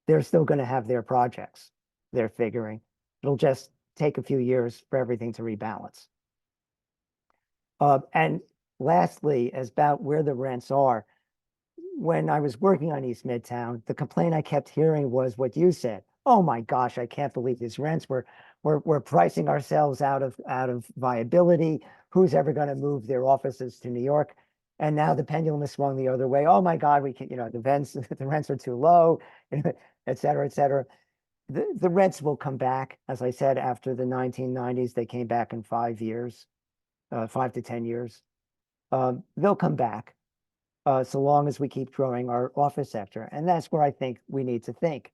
They're still going to have their projects. They're figuring it'll just take a few years for everything to rebalance. And lastly, as about where the rents are, when I was working on East Midtown, the complaint I kept hearing was what you said. Oh my gosh, I can't believe these rents. We're pricing ourselves out of viability. Who's ever going to move their offices to New York? And now the pendulum has swung the other way. Oh my God, we can, the rents are too low, et cetera, et cetera. The rents will come back. As I said, after the 1990s, they came back in 5 years, 5 to 10 years. They'll come back so long as we keep growing our office sector. And that's where I think we need to think.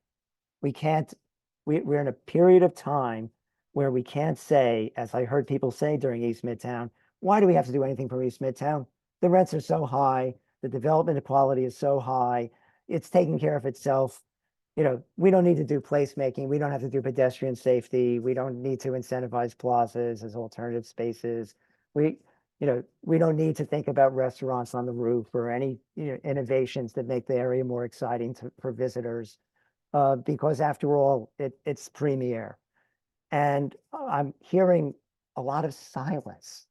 We're in a period of time where we can't say, as I heard people say during East Midtown, why do we have to do anything for East Midtown? The rents are so high, the development quality is so high, it's taking care of itself. We don't need to do placemaking. We don't have to do pedestrian safety. We don't need to incentivize plazas as alternative spaces. We don't need to think about restaurants on the roof or any innovations that make the area more exciting for visitors, because after all, it's premier. And I'm hearing a lot of silence,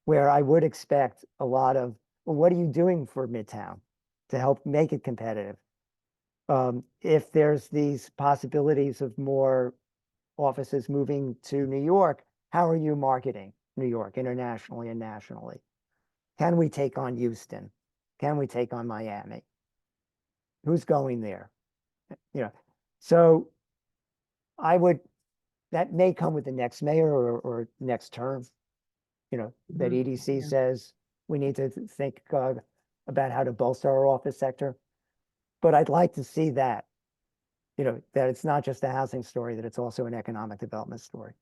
where I would expect a lot of, well, what are you doing for Midtown to help make it competitive. If there's these possibilities of more offices moving to New York, how are you marketing New York internationally and nationally? Can we take on Houston? Can we take on Miami? Who's going there? So that may come with the next mayor or next term, that EDC says we need to think about how to bolster our office sector. But I'd like to see that, that it's not just a housing story, that it's also an economic development story.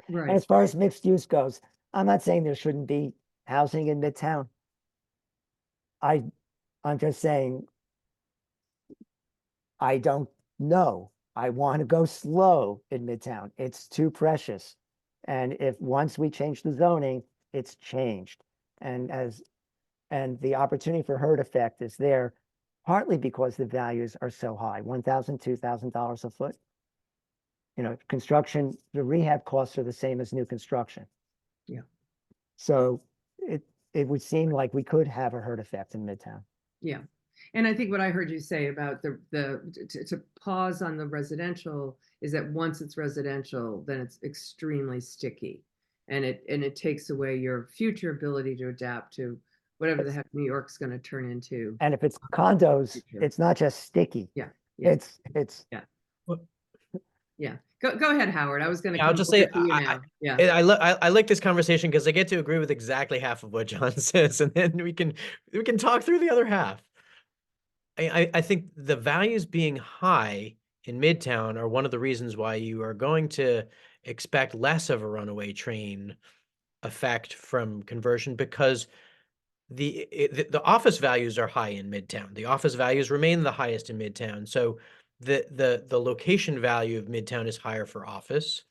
Right. And as far as mixed use goes, I'm not saying there shouldn't be housing in Midtown. I'm just saying, I don't know. I want to go slow in Midtown. It's too precious. And if once we change the zoning, it's changed. And the opportunity for herd effect is there, partly because the values are so high, $1,000, $2,000 a foot. Construction, the rehab costs are the same as new construction. Yeah. So it would seem like we could have a herd effect in Midtown. Yeah. And I think what I heard you say about to pause on the residential is that once it's residential, then it's extremely sticky, and it takes away your future ability to adapt to whatever the heck New York's going to turn into. And if it's condos, it's not just sticky. Yeah. It's Yeah. Go ahead, Howard. I was going to. I'll just say, I like this conversation because I get to agree with exactly half of what John says, and then we can talk through the other half. I think the values being high in Midtown are one of the reasons why you are going to expect less of a runaway train effect from conversion, because the office values are high in Midtown. The office values remain the highest in Midtown. So the location value of Midtown is higher for office.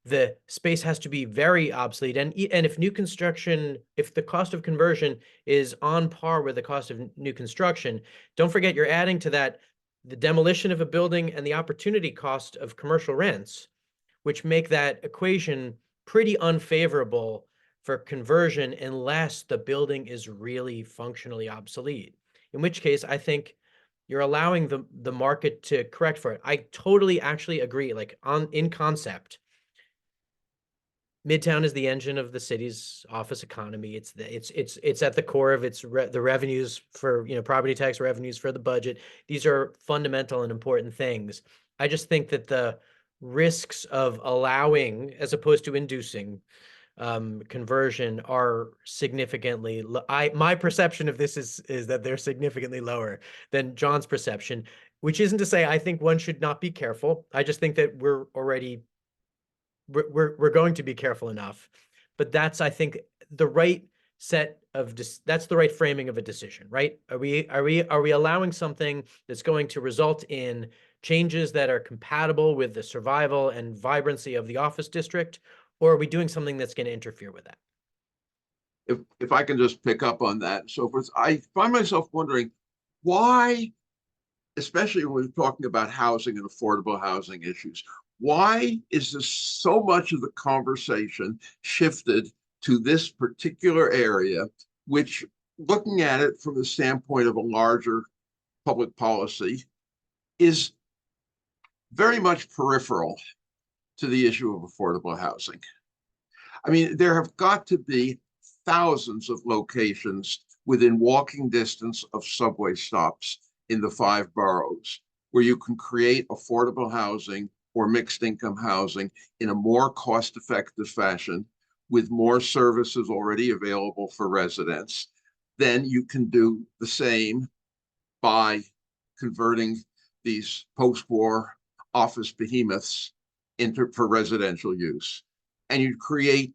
The space has to be very obsolete. And if new construction, if the cost of conversion is on par with the cost of new construction, don't forget you're adding to that the demolition of a building and the opportunity cost of commercial rents, which make that equation pretty unfavorable for conversion unless the building is really functionally obsolete. In which case, I think you're allowing the market to correct for it. I totally actually agree, like in concept. Midtown is the engine of the city's office economy. It's at the core of the revenues for, property tax revenues for the budget. These are fundamental and important things. I just think that the risks of allowing, as opposed to inducing, conversion are significantly. My perception of this is that they're significantly lower than John's perception, which isn't to say I think one should not be careful. I just think that we're going to be careful enough, but that's, I think, the right set of that's the right framing of a decision, right? Are we allowing something that's going to result in changes that are compatible with the survival and vibrancy of the office district, or are we doing something that's going to interfere with that? If I can just pick up on that and so forth, I find myself wondering why, especially when we're talking about housing and affordable housing issues, why is this so much of the conversation shifted to this particular area, which, looking at it from the standpoint of a larger public policy, is very much peripheral to the issue of affordable housing? I mean, there have got to be thousands of locations within walking distance of subway stops in the 5 boroughs where you can create affordable housing or mixed income housing in a more cost-effective fashion with more services already available for residents. Then you can do the same by converting these post-war office behemoths for residential use. And you create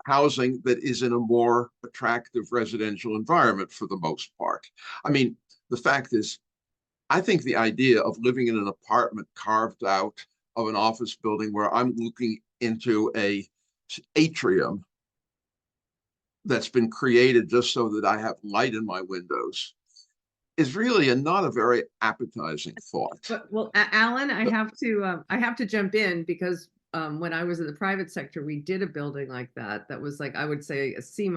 housing that is in a more attractive residential environment for the most part. I mean, the fact is, I think the idea of living in an apartment carved out of an office building where I'm looking into a atrium that's been created just so that I have light in my windows is really not a very appetizing thought. But, well, Alan, I have to jump in because when I was in the private sector, we did a building like that. That was like, I would say, a C-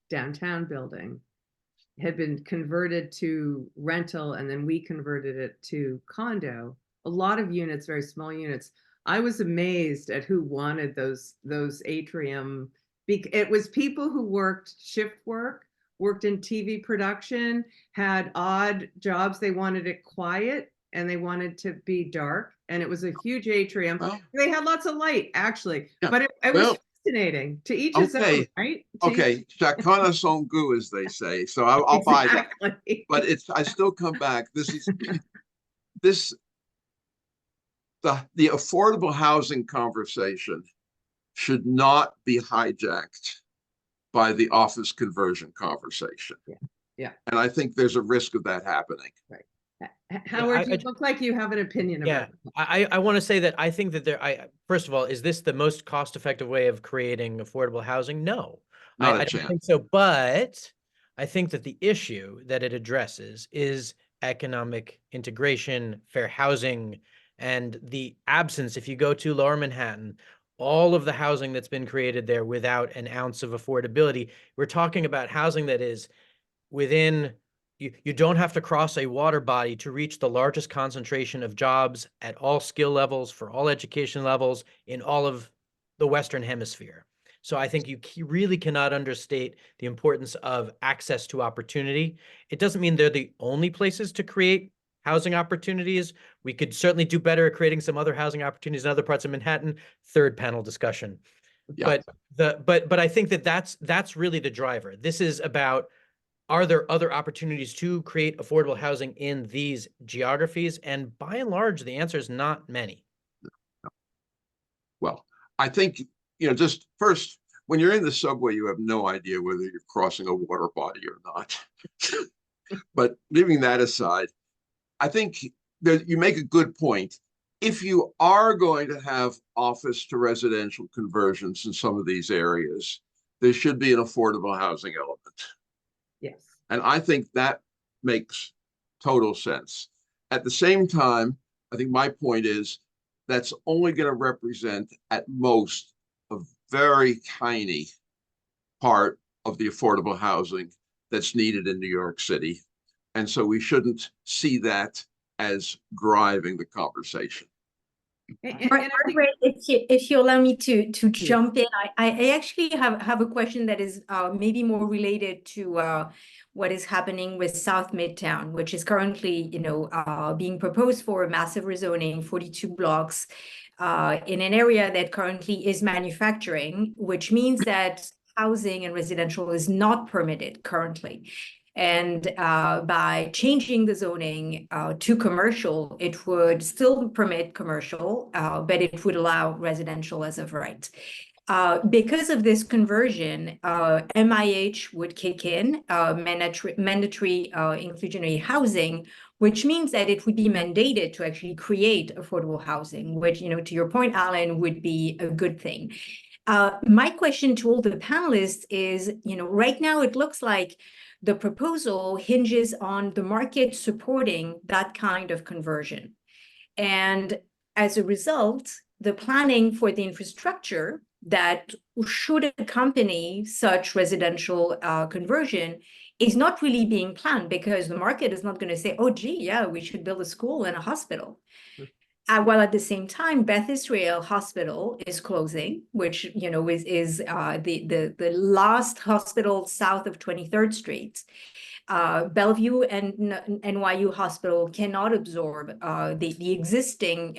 downtown building. had been converted to rental, and then we converted it to condo, a lot of units, very small units. I was amazed at who wanted those atrium. It was people who worked shift work, worked in TV production, had odd jobs. They wanted it quiet and they wanted to be dark. And it was a huge atrium. Well, They had lots of light, actually, yeah. but it Well, was fascinating. To each his own, okay. right? Okay, chacun a son goût, as they say. So I'll buy that. Exactly. But I still come back. The affordable housing conversation should not be hijacked by the office conversion conversation. Yeah. And I think there's a risk of that happening. Right. Howard, Yeah, you look like you have an opinion yeah, about I want to say that I think that first of all, is this the most cost-effective way of creating affordable housing? No, Not a I don't chance. think so. But I think that the issue that it addresses is economic integration, fair housing, and the absence. If you go to Lower Manhattan, all of the housing that's been created there without an ounce of affordability, we're talking about housing that is within. You don't have to cross a water body to reach the largest concentration of jobs at all skill levels for all education levels in all of the Western Hemisphere. So I think you really cannot understate the importance of access to opportunity. It doesn't mean they're the only places to create housing opportunities. We could certainly do better at creating some other housing opportunities in other parts of Manhattan. Third panel discussion. Yeah. But I think that that's really the driver. This is about, are there other opportunities to create affordable housing in these geographies? And by and large, the answer is not many. Well, I think, just first, when you're in the subway, you have no idea whether you're crossing a water body or not. But leaving that aside, I think that you make a good point. If you are going to have office to residential conversions in some of these areas, there should be an affordable housing element. Yes. And I think that makes total sense. At the same time, I think my point is that's only going to represent at most a very tiny part of the affordable housing that's needed in New York City. And so we shouldn't see that as driving the conversation. Margaret, if you allow me to jump in, I actually have a question that is maybe more related to what is happening with South Midtown, which is currently, being proposed for a massive rezoning, 42 blocks, in an area that currently is manufacturing, which means that housing and residential is not permitted currently. And by changing the zoning to commercial, it would still permit commercial, but it would allow residential as of right. Because of this conversion, MIH would kick in, mandatory inclusionary housing, which means that it would be mandated to actually create affordable housing, which, to your point, Alan, would be a good thing. My question to all the panelists is, right now it looks like the proposal hinges on the market supporting that kind of conversion. And as a result, the planning for the infrastructure that should accompany such residential conversion is not really being planned, because the market is not going to say, oh, gee, yeah, we should build a school and a hospital. While at the same time, Beth Israel Hospital is closing, which is the last hospital south of 23rd Street. Bellevue and NYU Hospital cannot absorb the existing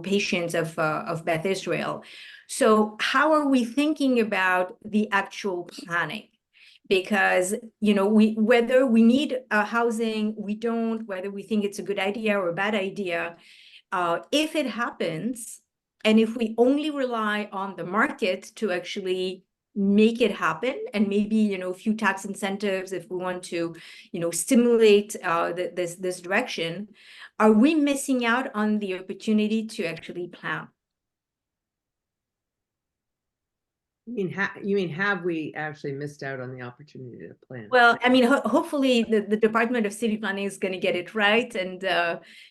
patients of Beth Israel. So how are we thinking about the actual planning? Because whether we need housing, we don't, whether we think it's a good idea or a bad idea. If it happens, and if we only rely on the market to actually make it happen, and maybe a few tax incentives if we want to stimulate this direction, are we missing out on the opportunity to actually plan? You mean have we actually missed out on the opportunity to plan? Well, I mean, hopefully the Department of City Planning is going to get it right, and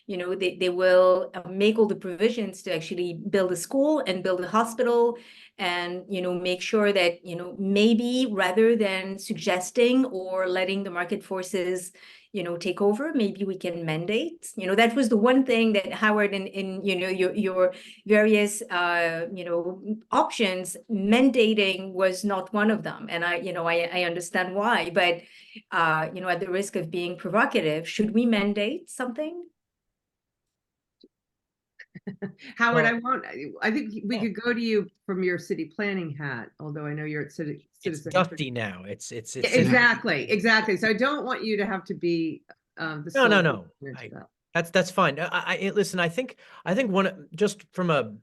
you know, they will make all the provisions to actually build a school and build a hospital, and you know, make sure that, you know, maybe rather than suggesting or letting the market forces, you know, take over, maybe we can mandate. You know, that was the one thing that Howard, in you know, your various you know, options, mandating was not one of them, and I, you know, I understand why, but you know, at the risk of being provocative, should we mandate something? Howard, Well, I think we yeah. could go to you from your city planning hat, although I know you're at It's citizen. dusty now. It's Yeah, exactly. So I don't want you to have to be the no, no, sole no. answer to that. That's fine. Listen, I think just from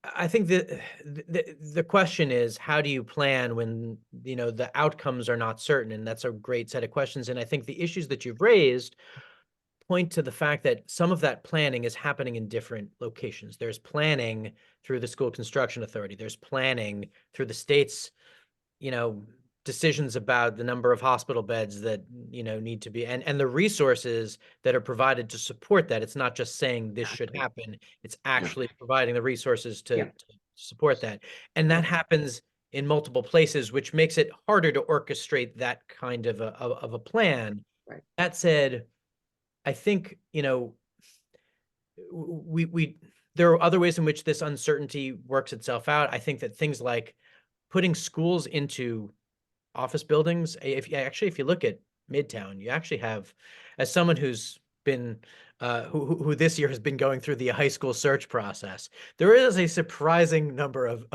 I think the question is, how do you plan when, you know, the outcomes are not certain? And that's a great set of questions. And I think the issues that you've raised point to the fact that some of that planning is happening in different locations. There's planning through the School Construction Authority. There's planning through the state's, you know, decisions about the number of hospital beds that, you know, need to be, and the resources that are provided to support that. It's not just saying this should happen. It's actually providing the resources Yeah. to support that. And that happens in multiple places, which makes it harder to orchestrate that kind of a plan. Right. That said, I think, you know, there are other ways in which this uncertainty works itself out. I think that things like putting schools into office buildings, if you look at Midtown, you actually have, as someone who's been who this year has been going through the high school search process, there is a surprising number of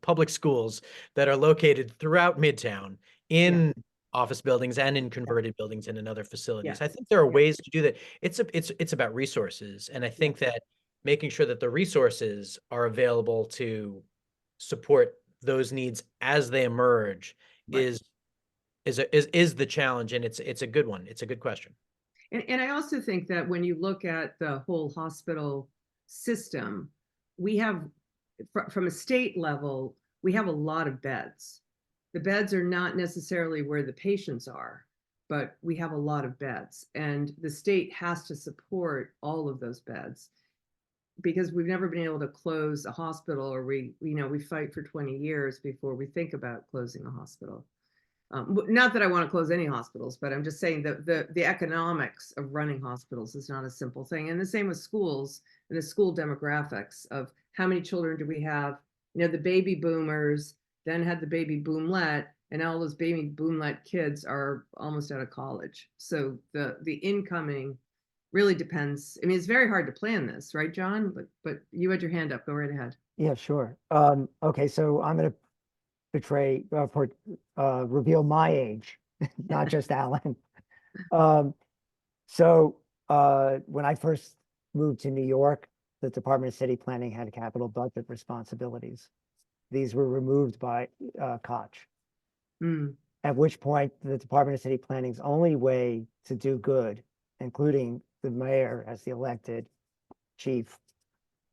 public schools that are located throughout Midtown in office buildings and in converted buildings and in other facilities. I think there are ways to do that. It's about resources, and I think that making sure that the resources are available to support those needs as they emerge is the challenge, and it's a good one. It's a good question. And I also think that when you look at the whole hospital system, we have, from a state level, we have a lot of beds. The beds are not necessarily where the patients are, but we have a lot of beds, and the state has to support all of those beds, because we've never been able to close a hospital, or we fight for 20 years before we think about closing a hospital. Not that I want to close any hospitals, but I'm just saying that the economics of running hospitals is not a simple thing. And the same with schools and the school demographics of how many children do we have? You know, the baby boomers then had the baby boomlet, and all those baby boomlet kids are almost out of college. So the incoming really depends. I mean, it's very hard to plan this, right, John? But you had your hand up. Go right ahead. Yeah, sure. Okay, so I'm going to reveal my age, not just Alan. So when I first moved to New York, the Department of City Planning had capital budget responsibilities. These were removed by Koch. At which point the Department of City Planning's only way to do good, including the mayor as the elected chief,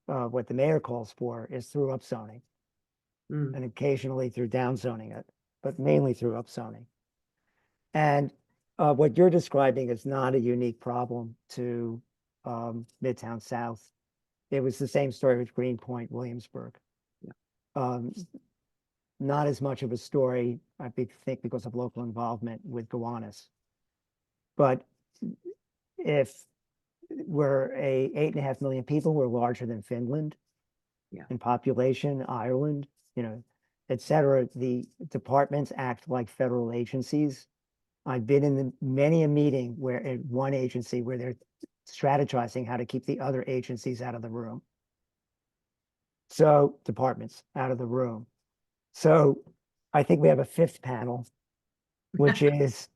what the mayor calls for is through upzoning. And occasionally through downzoning it, but mainly through upzoning. And what you're describing is not a unique problem to Midtown South. It was the same story with Greenpoint, Williamsburg. Not as much of a story, I think, because of local involvement with Gowanus. But if we're 8.5 million people, we're larger than Finland in population, Ireland, you know, et cetera. The departments act like federal agencies. I've been in many a meeting where at one agency where they're strategizing how to keep the other agencies out of the room. So departments out of the room. So I think we have a fifth panel, which is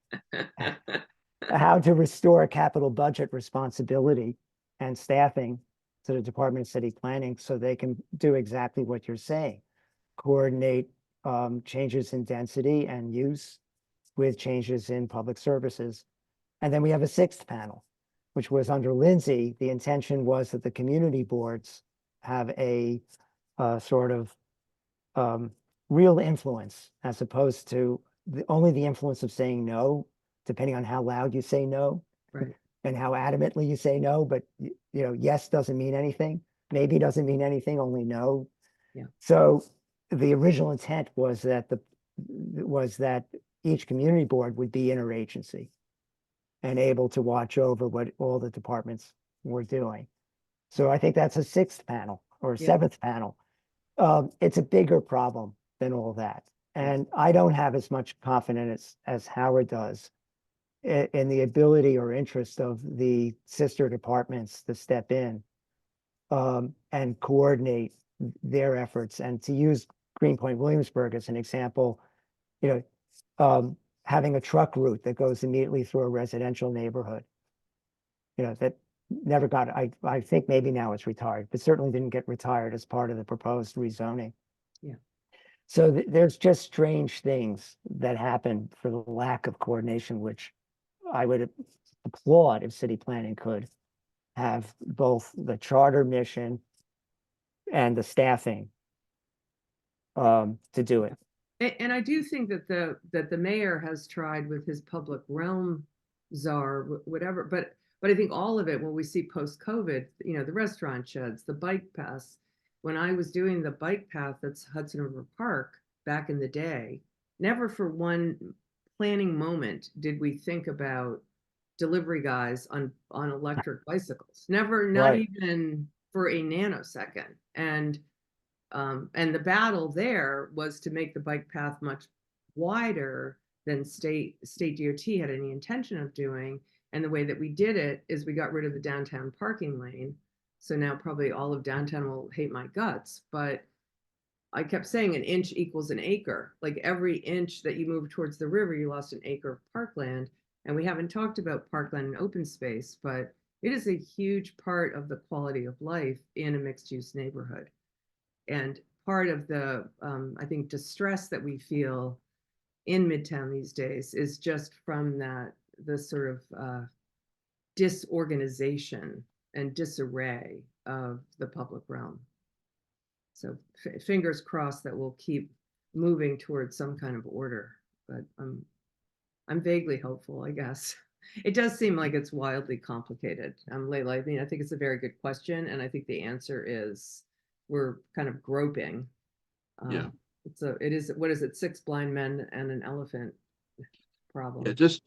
how to restore capital budget responsibility and staffing to the Department of City Planning so they can do exactly what you're saying. Coordinate changes in density and use with changes in public services. And then we have a sixth panel, which was under Lindsay. The intention was that the community boards have a sort of real influence, as opposed to only the influence of saying no, depending on how loud you say no, Right. and how adamantly you say no. But yes doesn't mean anything. Maybe doesn't mean anything. Only no. Yeah. So the original intent was that each community board would be interagency and able to watch over what all the departments were doing. So I think that's a sixth panel or a Yeah. seventh panel. It's a bigger problem than all that. And I don't have as much confidence as Howard does in the ability or interest of the sister departments to step in and coordinate their efforts. And to use Greenpoint Williamsburg as an example, having a truck route that goes immediately through a residential neighborhood, that never got, I think maybe now it's retired, but certainly didn't get retired as part of the proposed rezoning. Yeah. So there's just strange things that happen for the lack of coordination, which I would applaud if city planning could have both the charter mission and the staffing to do it. And I do think that the mayor has tried with his public realm czar, whatever, but I think all of it, when we see post-COVID, the restaurant sheds, the bike paths. When I was doing the bike path that's Hudson River Park back in the day, never for one planning moment did we think about delivery guys on electric bicycles. Never, not Right. even for a nanosecond. And the battle there was to make the bike path much wider than state DOT had any intention of doing. And the way that we did it is we got rid of the downtown parking lane. So now probably all of downtown will hate my guts, but I kept saying an inch equals an acre. Like every inch that you move towards the river, you lost an acre of parkland. And we haven't talked about parkland and open space, but it is a huge part of the quality of life in a mixed use neighborhood. And part of the, I think, distress that we feel in Midtown these days is just from the sort of disorganization and disarray of the public realm. So fingers crossed that we'll keep moving towards some kind of order, but I'm vaguely hopeful, I guess. It does seem like it's wildly complicated. Layla, I mean, I think it's a very good question, and I think the answer is we're kind of groping. Yeah. It is, what is it, 6 blind men and an elephant problem. Yeah, just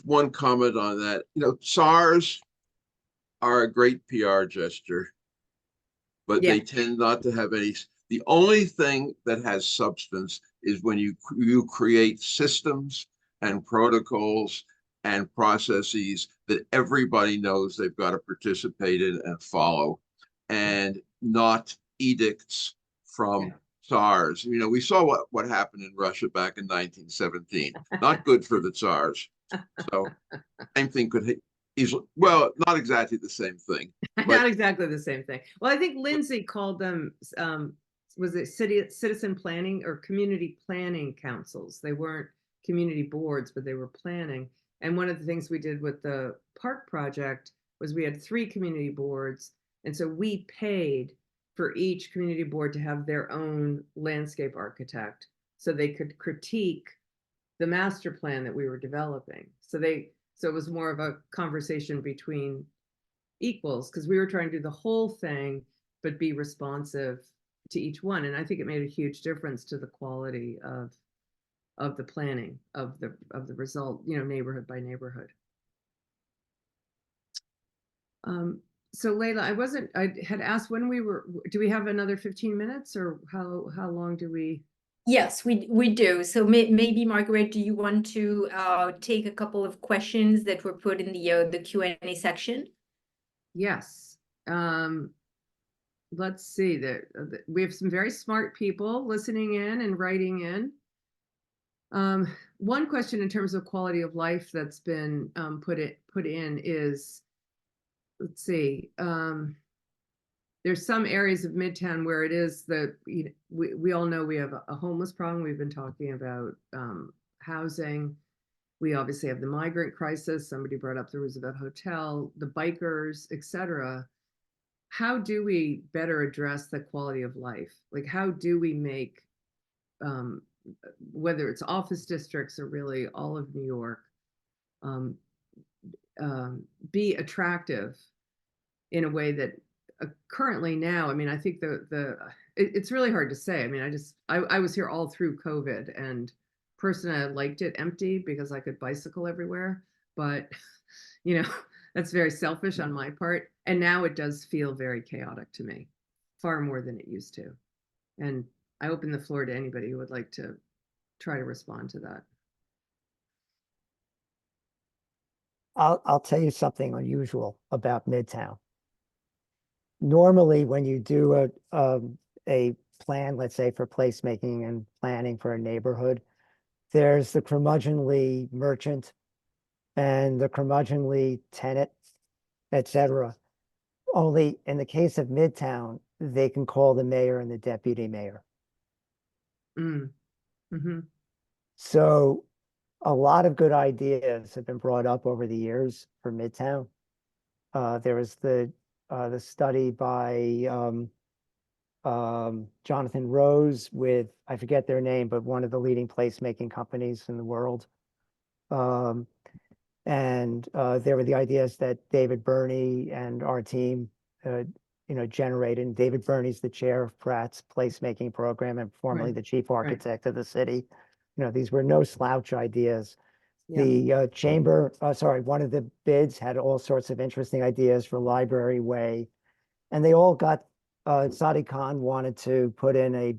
one comment on that. SARS are a great PR gesture, but Yeah. they tend not to have any. The only thing that has substance is when you create systems and protocols and processes that everybody knows they've got to participate in and follow, and not edicts from SARS. We saw what happened in Russia back in 1917. Not good for the Tsars. So same thing could easily, well, not exactly the same thing. Not exactly the same thing. Well, I think Lindsay called them, was it citizen planning or community planning councils? They weren't community boards, but they were planning. And one of the things we did with the park project was we had 3 community boards. And so we paid for each community board to have their own landscape architect so they could critique the master plan that we were developing. So it was more of a conversation between equals, because we were trying to do the whole thing, but be responsive to each one. And I think it made a huge difference to the quality of the planning of the result, neighborhood by neighborhood. So Layla, I had asked when do we have another 15 minutes or how long do we? Yes, we do. So maybe Margaret, do you want to take a couple of questions that were put in the Q&A section? Yes. Let's see, we have some very smart people listening in and writing in. One question in terms of quality of life that's been put in is, let's see, there's some areas of Midtown where it is we all know we have a homeless problem. We've been talking about housing. We obviously have the migrant crisis. Somebody brought up the Roosevelt Hotel, the bikers, etc. how do we better address the quality of life? Like, how do we make, whether it's office districts or really all of New York, um, be attractive in a way that currently now, I mean, I think it's really hard to say. I mean, I was here all through COVID, and personally, I liked it empty because I could bicycle everywhere. But, you know, that's very selfish on my part. And now it does feel very chaotic to me, far more than it used to. And I open the floor to anybody who would like to try to respond to that. I'll tell you something unusual about Midtown. Normally, when you do a plan, let's say for placemaking and planning for a neighborhood, there's the curmudgeonly merchant and the curmudgeonly tenant, etc. Only in the case of Midtown, they can call the mayor and the deputy mayor. Mm-hmm. So a lot of good ideas have been brought up over the years for Midtown. There was the study by Jonathan Rose with, I forget their name, but one of the leading placemaking companies in the world. And there were the ideas that David Burney and our team, generated. And David Burney's the chair of Pratt's placemaking program and formerly Right. the chief architect of the city. These were no slouch ideas. Yeah. The one of the bids had all sorts of interesting ideas for Library Way. And they all got, Sadiq Khan wanted to put in a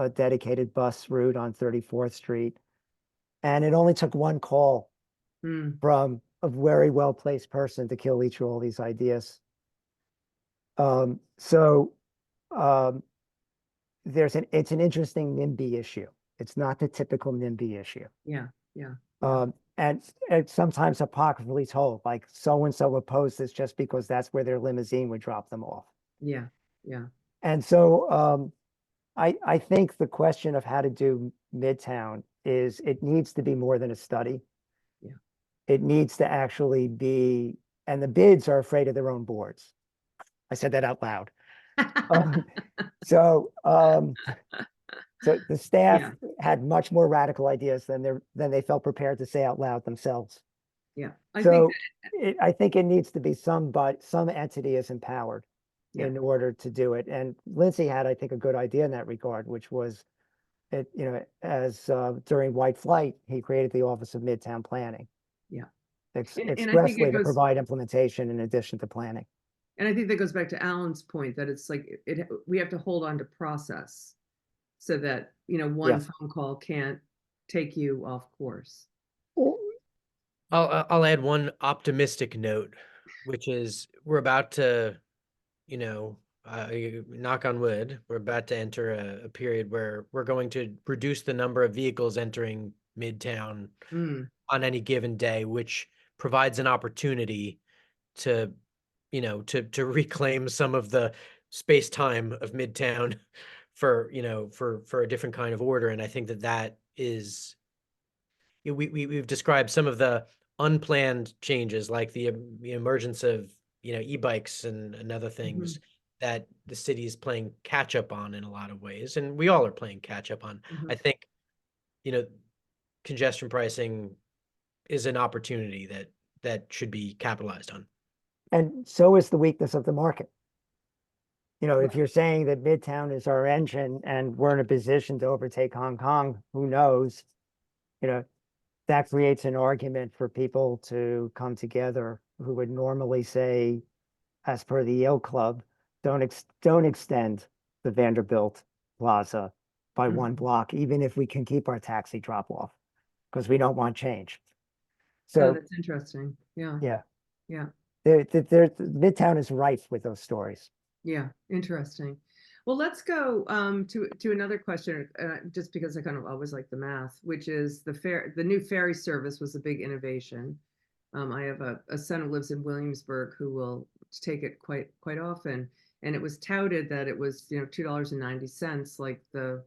dedicated bus route on 34th Street. And it only took one call from a very well-placed person to kill each of all these ideas. It's an interesting NIMBY issue. It's not the typical NIMBY issue. Yeah. And sometimes apocryphally told, like so-and-so opposed this just because that's where their limousine would drop them off. Yeah. And so I think the question of how to do Midtown is it needs to be more than a study. Yeah. It needs to actually be, and the bids are afraid of their own boards. I said that out loud. So the staff had much more radical ideas than they felt prepared to say out loud themselves. Yeah. I think it needs to be some entity is empowered in order to do it. And Lindsay had, I think, a good idea in that regard, which was during White Flight, he created the Office of Midtown Planning. Yeah. Expressly to provide implementation in addition to planning. And I think that goes back to Alan's point that it's like we have to hold on to process so that, one phone call can't take you off course. I'll add one optimistic note, which is we're about to, knock on wood, we're about to enter a period where we're going to reduce the number of vehicles entering Midtown on any given day, which provides an opportunity to reclaim some of the space time of Midtown for a different kind of order. And I think that is, we've described some of the unplanned changes, like the emergence of e-bikes and other things that the city is playing catch up on in a lot of ways, and we all are playing catch up on. I think congestion pricing is an opportunity that should be capitalized on. And so is the weakness of the market. If you're saying that Midtown is our engine and we're in a position to overtake Hong Kong, who knows? That creates an argument for people to come together who would normally say, as per the Yale Club, don't extend the Vanderbilt Plaza by one block, even if we can keep our taxi drop off, because we don't want change. So that's interesting. Yeah. Midtown is rife with those stories. Yeah, interesting. Well, let's go to another question, just because I kind of always like the math, which is the new ferry service was a big innovation. I have a son who lives in Williamsburg who will take it quite often, and it was touted that it was $2.90, like the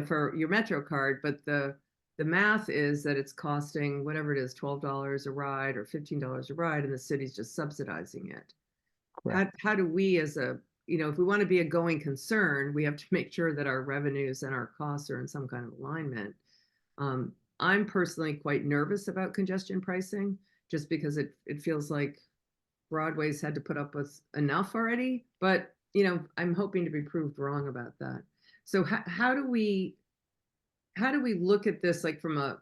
for your Metro card, but the math is that it's costing whatever it is, $12 a ride or $15 a ride, and the city's just subsidizing it. how do we as a, if we want to be a going concern, we have to make sure that our revenues and our costs are in some kind of alignment. I'm personally quite nervous about congestion pricing, just because it feels like Broadway's had to put up with enough already, but I'm hoping to be proved wrong about that. So how do we look at this, like from a,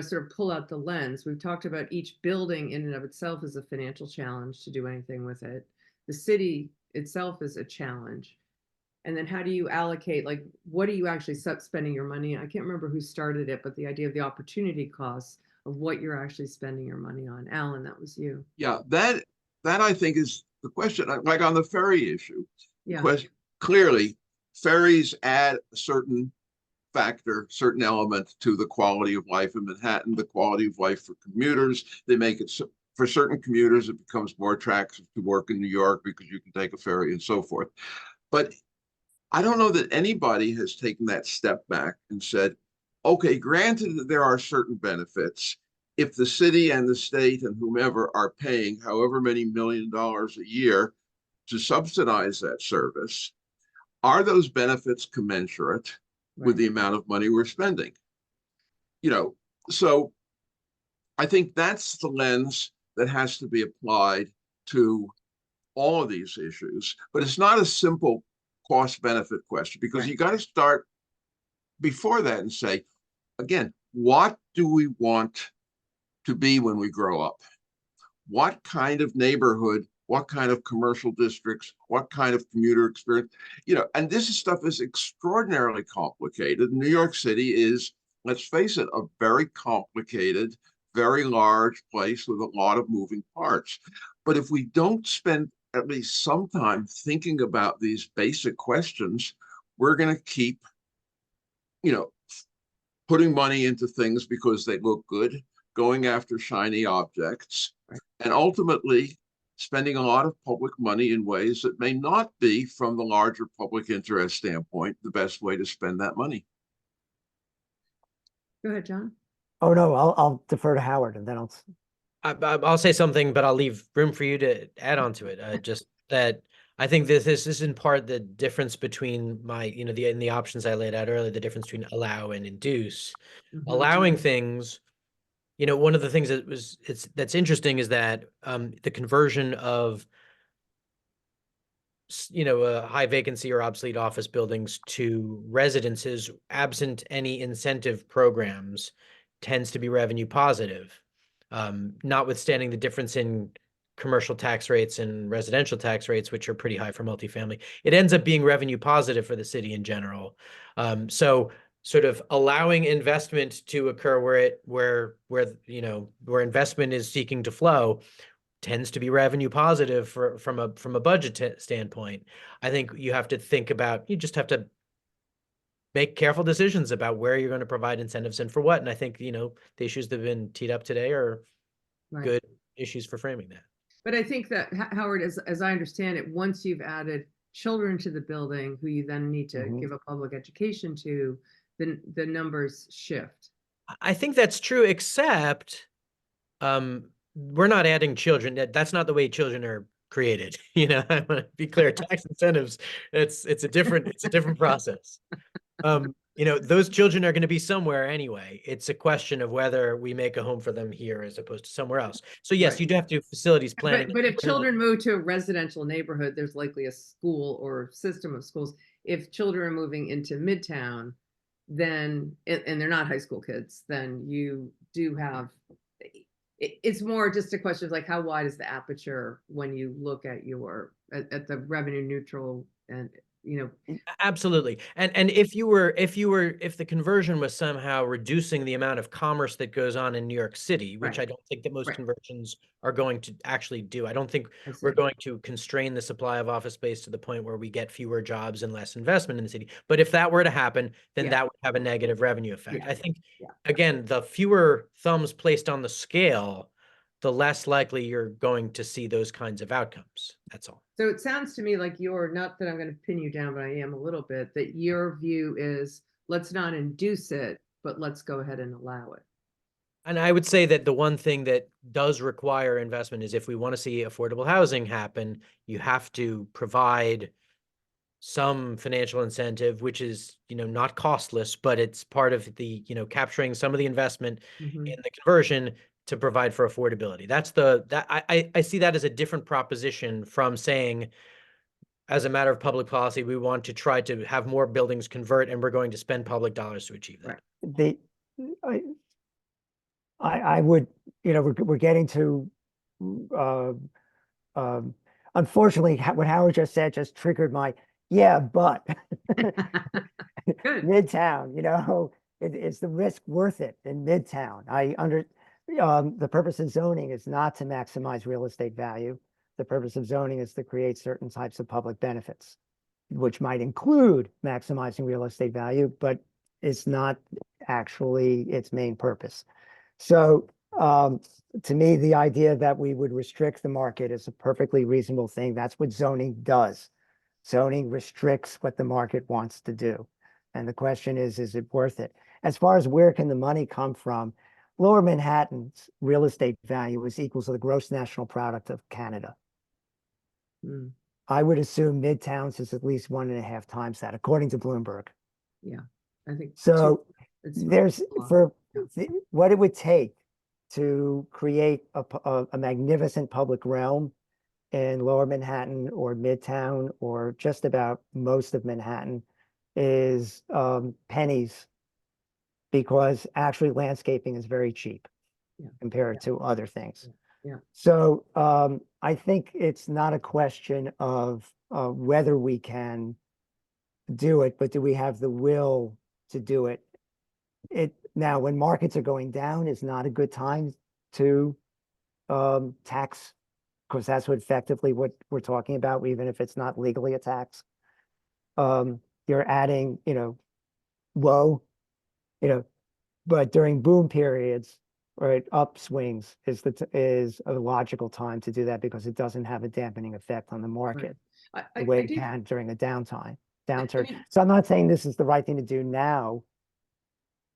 sort of pull out the lens? We've talked about each building in and of itself is a financial challenge to do anything with it. The city itself is a challenge. And then how do you allocate, like, what are you actually spending your money on? I can't remember who started it, but the idea of the opportunity costs of what you're actually spending your money on. Alan, that was you. Yeah, that I think is the question. Like on the ferry issue, Yeah. Clearly, ferries add a certain factor, certain element to the quality of life in Manhattan, the quality of life for commuters. They make it so, for certain commuters, it becomes more attractive to work in New York because you can take a ferry and so forth. But I don't know that anybody has taken that step back and said, okay, granted that there are certain benefits, if the city and the state and whomever are paying however many $1 million a year to subsidize that service, are those benefits commensurate with the amount of money we're spending? So I think that's the lens that has to be applied to all of these issues. But it's not a simple cost benefit question, because you got to start before that and say, again, what do we want to be when we grow up? What kind of neighborhood, what kind of commercial districts, what kind of commuter experience, and this stuff is extraordinarily complicated. New York City is, let's face it, a very complicated, very large place with a lot of moving parts. But if we don't spend at least some time thinking about these basic questions, we're going to keep, putting money into things because they look good, going after shiny objects, and ultimately spending a lot of public money in ways that may not be, from the larger public interest standpoint, the best way to spend that money. Go ahead, John. Oh, no, I'll defer to Howard, and then I'll say something, but I'll leave room for you to add on to it. Just that I think this is in part the difference between my, the options I laid out earlier, the difference between allow and induce. Allowing things, one of the things that's interesting is that the conversion of high vacancy or obsolete office buildings to residences, absent any incentive programs, tends to be revenue positive. Notwithstanding the difference in commercial tax rates and residential tax rates, which are pretty high for multifamily, it ends up being revenue positive for the city in general. So sort of allowing investment to occur where investment is seeking to flow tends to be revenue positive from a budget standpoint. I think you just have to make careful decisions about where you're going to provide incentives and for what. And I think, the issues that have been teed up today are good issues for framing that. But I think that, Howard, as I understand it, once you've added children to the building who you then need to give a public education to, then the numbers shift. I think that's true, except we're not adding children. That's not the way children are created. I want to be clear. Tax incentives, it's a different process. Those children are going to be somewhere anyway. It's a question of whether we make a home for them here as opposed to somewhere else. So yes, you do have to do facilities planning. But if children move to a residential neighborhood, there's likely a school or system of schools. If children are moving into Midtown, then, and they're not high school kids, then you do have, it's more just a question of like, how wide is the aperture when you look at at the revenue neutral and, Absolutely. And if the conversion was somehow reducing the amount of commerce that goes on in New York City, which I don't think that most conversions are going to actually do. I don't think we're going to constrain the supply of office space to the point where we get fewer jobs and less investment in the city. But if that were to happen, then that would have a negative revenue effect. I think, again, the fewer thumbs placed on the scale, the less likely you're going to see those kinds of outcomes. That's all. So it sounds to me like not that I'm going to pin you down, but I am a little bit, that your view is let's not induce it, but let's go ahead and allow it. And I would say that the one thing that does require investment is if we want to see affordable housing happen, you have to provide some financial incentive, which is, not costless, but it's part of the, capturing some of the investment Mhm. in the conversion to provide for affordability. I see that as a different proposition from saying, as a matter of public policy, we want to try to have more buildings convert and we're going to spend public dollars to achieve that. Right. I would, we're getting to, uh, unfortunately, what Howard just said just triggered my, yeah, but Good. Midtown, is the risk worth it in Midtown? The purpose of zoning is not to maximize real estate value. The purpose of zoning is to create certain types of public benefits, which might include maximizing real estate value, but it's not actually its main purpose. So to me, the idea that we would restrict the market is a perfectly reasonable thing. That's what zoning does. Zoning restricts what the market wants to do. And the question is it worth it? As far as where can the money come from, Lower Manhattan's real estate value is equal to the gross national product of Canada. Mm. I would assume Midtown's is at least 1.5 times that, according to Bloomberg. Yeah, I think So it's there's a lot. for what it would take to create a magnificent public realm in Lower Manhattan or Midtown or just about most of Manhattan is pennies, because actually landscaping is very cheap compared to other things. Yeah. So I think it's not a question of whether we can do it, but do we have the will to do it? Now, when markets are going down, is not a good time to tax, because that's effectively what we're talking about, even if it's not legally a tax. You're adding, woe, but during boom periods or upswings is a logical time to do that, because it doesn't have a dampening effect on the market the way it can during a downturn. So I'm not saying this is the right thing to do now,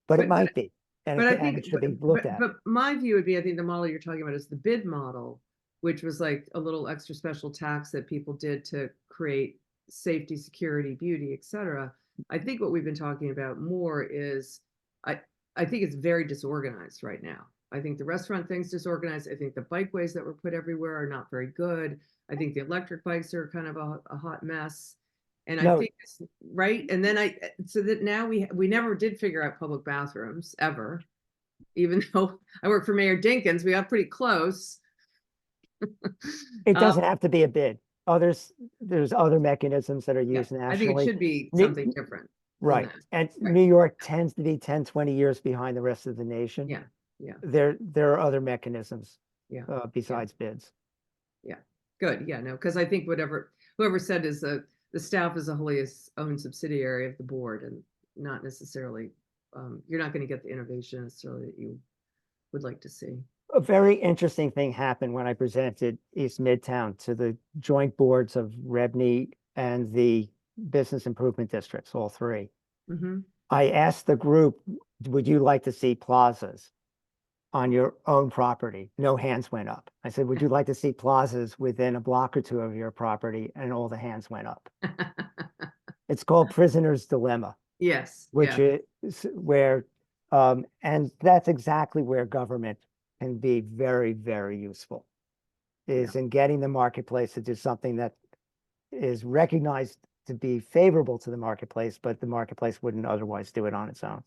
but it might be, and it should be looked at. But my view would be, I think the model you're talking about is the bid model, which was like a little extra special tax that people did to create safety, security, beauty, etc. I think what we've been talking about more is, I think it's very disorganized right now. I think the restaurant thing's disorganized. I think the bikeways that were put everywhere are not very good. I think the electric bikes are kind of a hot mess. And I think it's right. And then so that now we never did figure out public bathrooms ever, even though I work for Mayor Dinkins, we got pretty close. It doesn't have to be a bid. There's other mechanisms that are used nationally. I think it should be something different. Right. And New York tends to be 10, 20 years behind the rest of the nation. Yeah. There are other mechanisms besides bids. Yeah. Good. Yeah, no, because I think whoever said is the staff is a wholly owned subsidiary of the board, and not necessarily, you're not going to get the innovation necessarily that you would like to see. A very interesting thing happened when I presented East Midtown to the joint boards of REBNY and the business improvement districts, all three. Mm-hmm. I asked the group, would you like to see plazas on your own property? No hands went up. I said, would you like to see plazas within a block or two of your property? And all the hands went up. It's called prisoner's dilemma. Yes. Which is where, and that's exactly where government can be very, very useful, is in getting the marketplace to do something that is recognized to be favorable to the marketplace, but the marketplace wouldn't otherwise do it on its own.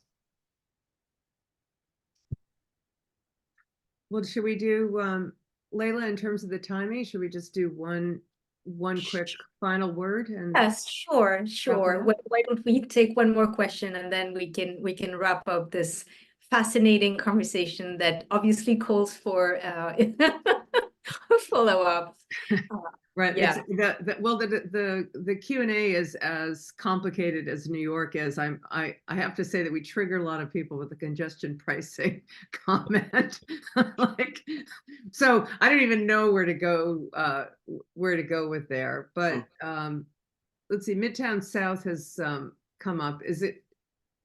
Well, should we do, Layla, in terms of the timing, should we just do one quick final word? And yes, sure. Why don't we take one more question, and then we can wrap up this fascinating conversation that obviously calls for follow-up. Right. Yeah. The Q&A is as complicated as New York is. I have to say that we trigger a lot of people with the congestion pricing comment. So I don't even know where to go with there. But let's see, Midtown South has come up. Is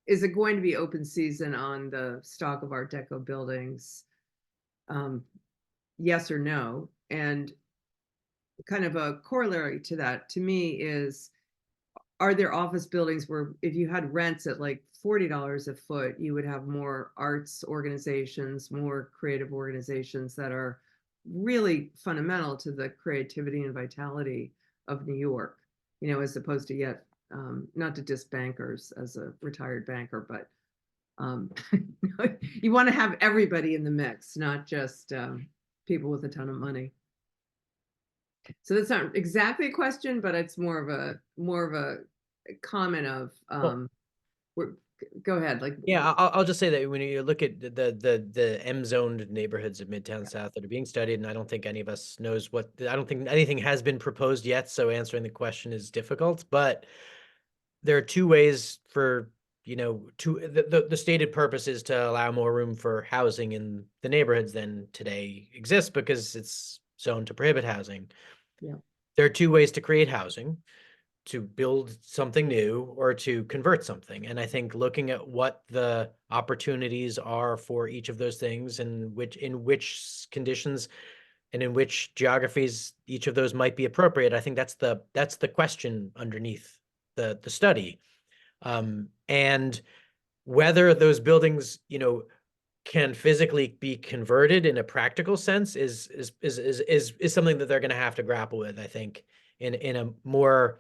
is it going to be open season on the stock of Art Deco buildings? Yes or no? And kind of a corollary to that, to me, is, are there office buildings where if you had rents at like $40 a foot, you would have more arts organizations, more creative organizations that are really fundamental to the creativity and vitality of New York, you know, as opposed to yet, not to diss bankers as a retired banker, but you want to have everybody in the mix, not just people with a ton of money. So that's not exactly a question, but it's more of a comment of go ahead. Like, yeah, I'll just say that when you look at the M-zoned neighborhoods of Midtown South that are being studied, and I don't think any of us knows I don't think anything has been proposed yet, so answering the question is difficult. But there are two ways for, you know, the stated purpose is to allow more room for housing in the neighborhoods than today exists because it's zoned to prohibit housing. Yeah. There are two ways to create housing: to build something new or to convert something. And I think looking at what the opportunities are for each of those things and in which conditions and in which geographies each of those might be appropriate, I think that's the question underneath the study. And whether those buildings, you know, can physically be converted in a practical sense is something that they're going to have to grapple with, I think, in a more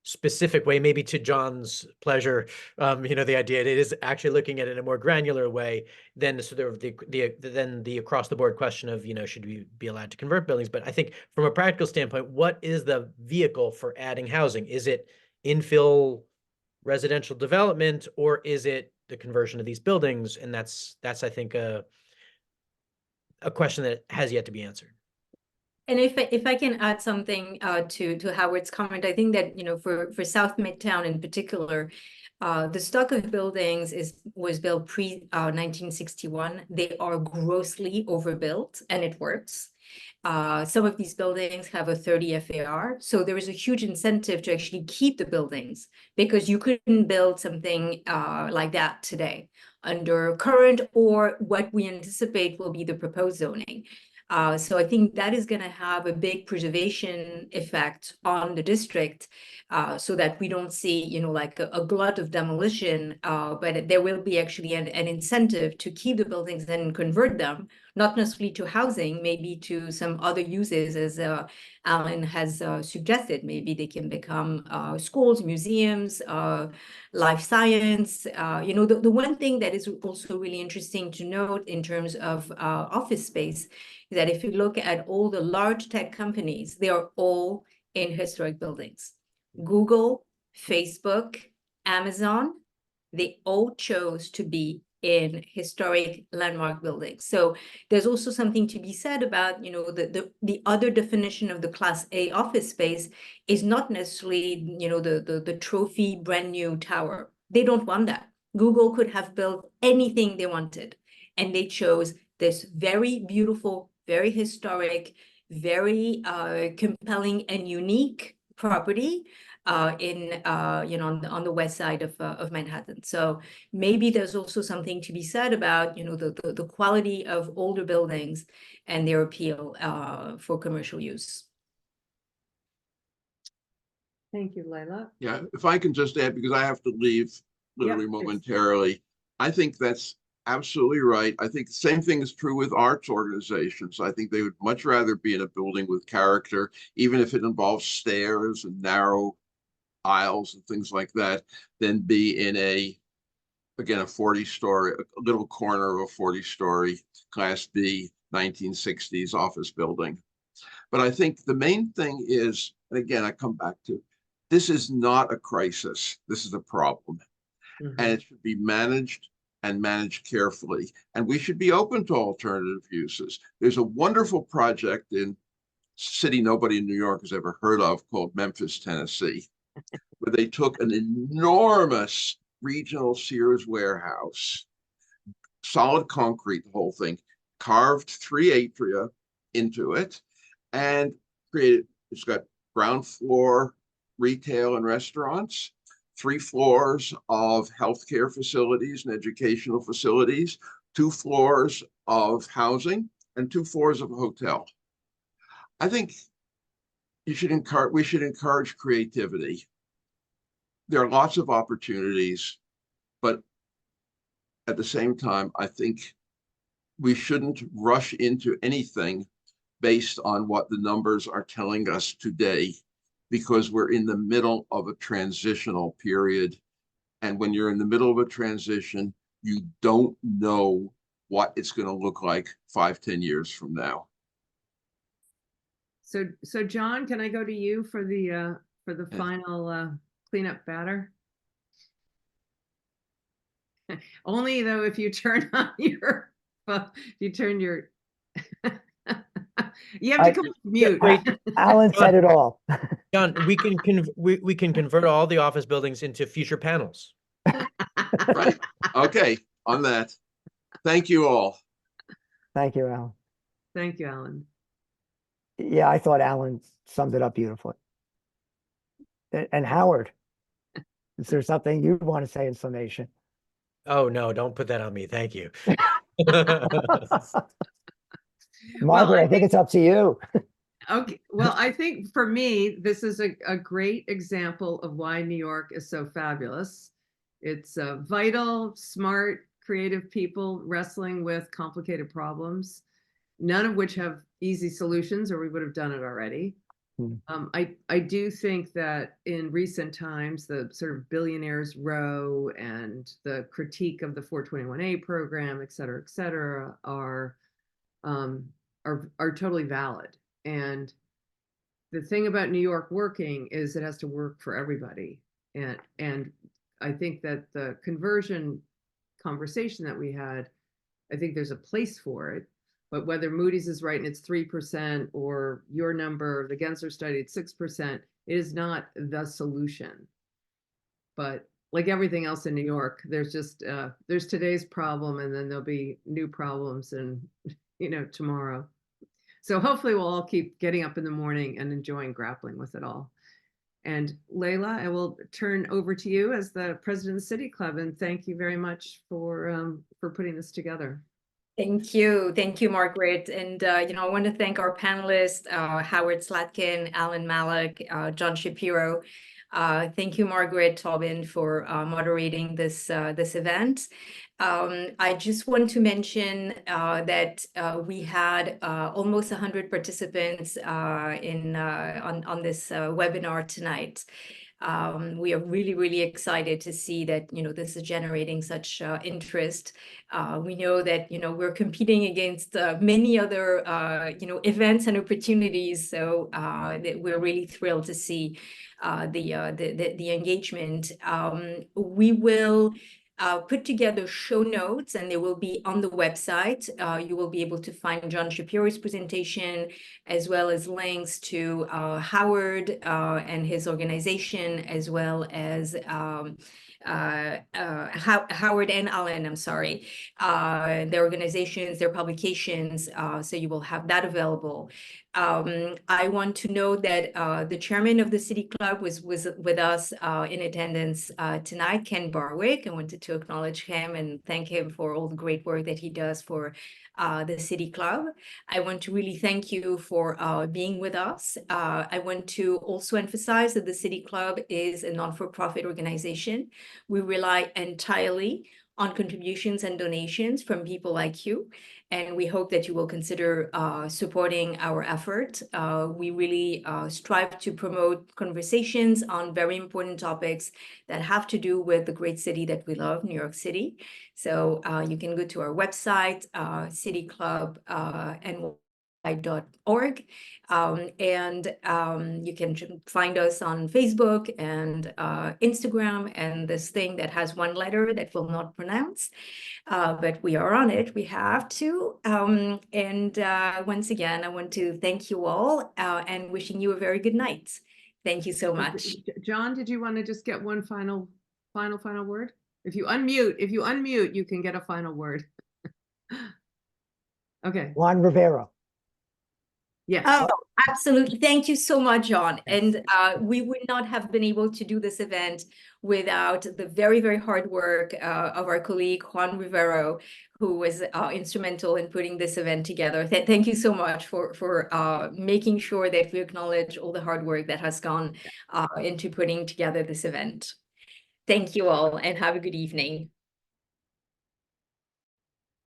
specific way, maybe to John's pleasure. You know, the idea it is actually looking at it in a more granular way than sort of the across the board question of, you know, should we be allowed to convert buildings? But I think from a practical standpoint, what is the vehicle for adding housing? Is it infill residential development, or is it the conversion of these buildings? And that's I think a question that has yet to be answered. And if I can add something to Howard's comment, I think that, you know, for South Midtown in particular, the stock of buildings was built pre 1961. They are grossly overbuilt, and it works. Some of these buildings have a 30 FAR, so there is a huge incentive to actually keep the buildings, because you couldn't build something like that today under current or what we anticipate will be the proposed zoning. So I think that is going to have a big preservation effect on the district, so that we don't see, you know, like a glut of demolition, but there will be actually an incentive to keep the buildings and convert them, not necessarily to housing, maybe to some other uses, as Alan has suggested. Maybe they can become schools, museums, life science. You know, the one thing that is also really interesting to note in terms of office space is that if you look at all the large tech companies, they are all in historic buildings. Google, Facebook, Amazon, they all chose to be in historic landmark buildings. So there's also something to be said about, you know, the other definition of the Class A office space is not necessarily, you know, the trophy brand new tower. They don't want that. Google could have built anything they wanted, and they chose this very beautiful, very historic, very compelling and unique property in you know, on the west side of Manhattan. So maybe there's also something to be said about, you know, the quality of older buildings and their appeal for commercial use. thank you, Layla. Yeah, if I can just add, because I have to leave literally momentarily. I think that's absolutely right. I think the same thing is true with arts organizations. I think they would much rather be in a building with character, even if it involves stairs and narrow aisles and things like that, than be in a 40-story, a little corner of a 40-story Class B 1960s office building. But I think the main thing is, and again, I come back to, this is not a crisis. This is a problem. Mhm. And it should be managed and managed carefully. And we should be open to alternative uses. There's a wonderful project in city nobody in New York has ever heard of called Memphis, Tennessee, where they took an enormous regional Sears warehouse, solid concrete, the whole thing, carved 3 atria into it, and created, it's got ground floor retail and restaurants, 3 floors of healthcare facilities and educational facilities, 2 floors of housing, and 2 floors of a hotel. I think we should encourage creativity. There are lots of opportunities, but at the same time, I think we shouldn't rush into anything based on what the numbers are telling us today, because we're in the middle of a transitional period. And when you're in the middle of a transition, you don't know what it's going to look like 5-10 years from now. So John, can I go to you for the final cleanup batter? Only though if you turn on your you have to come off mute. Alan said it all. John, we can convert all the office buildings into future panels. Right. Okay. On that. Thank you all. Thank you, Alan. Thank you, Alan. Yeah, I thought Alan summed it up beautifully. And Howard, is there something you want to say in summation? Oh, no, don't put that on me. Thank you. Margaret, I think it's up to you. Okay, well, I think for me, this is a great example of why New York is so fabulous. It's vital, smart, creative people wrestling with complicated problems, none of which have easy solutions, or we would have done it already. I do think that in recent times, the sort of billionaires row and the critique of the 421A program, et cetera, are totally valid. And the thing about New York working is it has to work for everybody. And I think that the conversion conversation that we had, I think there's a place for it. But whether Moody's is right and it's 3% or your number, the Gensler study at 6%, it is not the solution. But like everything else in New York, there's just there's today's problem, and then there'll be new problems, and tomorrow. So hopefully we'll all keep getting up in the morning and enjoying grappling with it all. And Layla, I will turn over to you as the president of the City Club, and thank you very much for putting this together. Thank you, Margaret. And I want to thank our panelists, Howard Slatkin, Alan Mallach, John Shapiro. Thank you, Margaret Tobin, for moderating this event. I just want to mention that we had almost 100 participants on this webinar tonight. We are really, really excited to see that, this is generating such interest. We know that, we're competing against many other, events and opportunities. So we're really thrilled to see the engagement. We will put together show notes, and they will be on the website. You will be able to find John Shapiro's presentation, as well as links to Howard and his organization, as well as Howard and Alan, I'm sorry, their organizations, their publications, so you will have that available. I want to know that the chairman of the City Club was with us in attendance tonight, Ken Barwick. I wanted to acknowledge him and thank him for all the great work that he does for the City Club. I want to really thank you for being with us. I want to also emphasize that the City Club is a non-for-profit organization. We rely entirely on contributions and donations from people like you, and we hope that you will consider supporting our effort. We really strive to promote conversations on very important topics that have to do with the great city that we love, New York City. So you can go to our website, cityclub.org, and you can find us on Facebook and Instagram, and this thing that has one letter that we'll not pronounce, but we are on it. We have to. And once again, I want to thank you all and wishing you a very good night. Thank you so much. John, did you want to just get one final word? If you unmute, you can get a final word. Okay. Juan Rivera. Yes. Oh, absolutely. Thank you so much, John. And we would not have been able to do this event without the very, very hard work of our colleague Juan Rivero, who was instrumental in putting this event together. Thank you so much for making sure that we acknowledge all the hard work that has gone into putting together this event. Thank you all and have a good evening.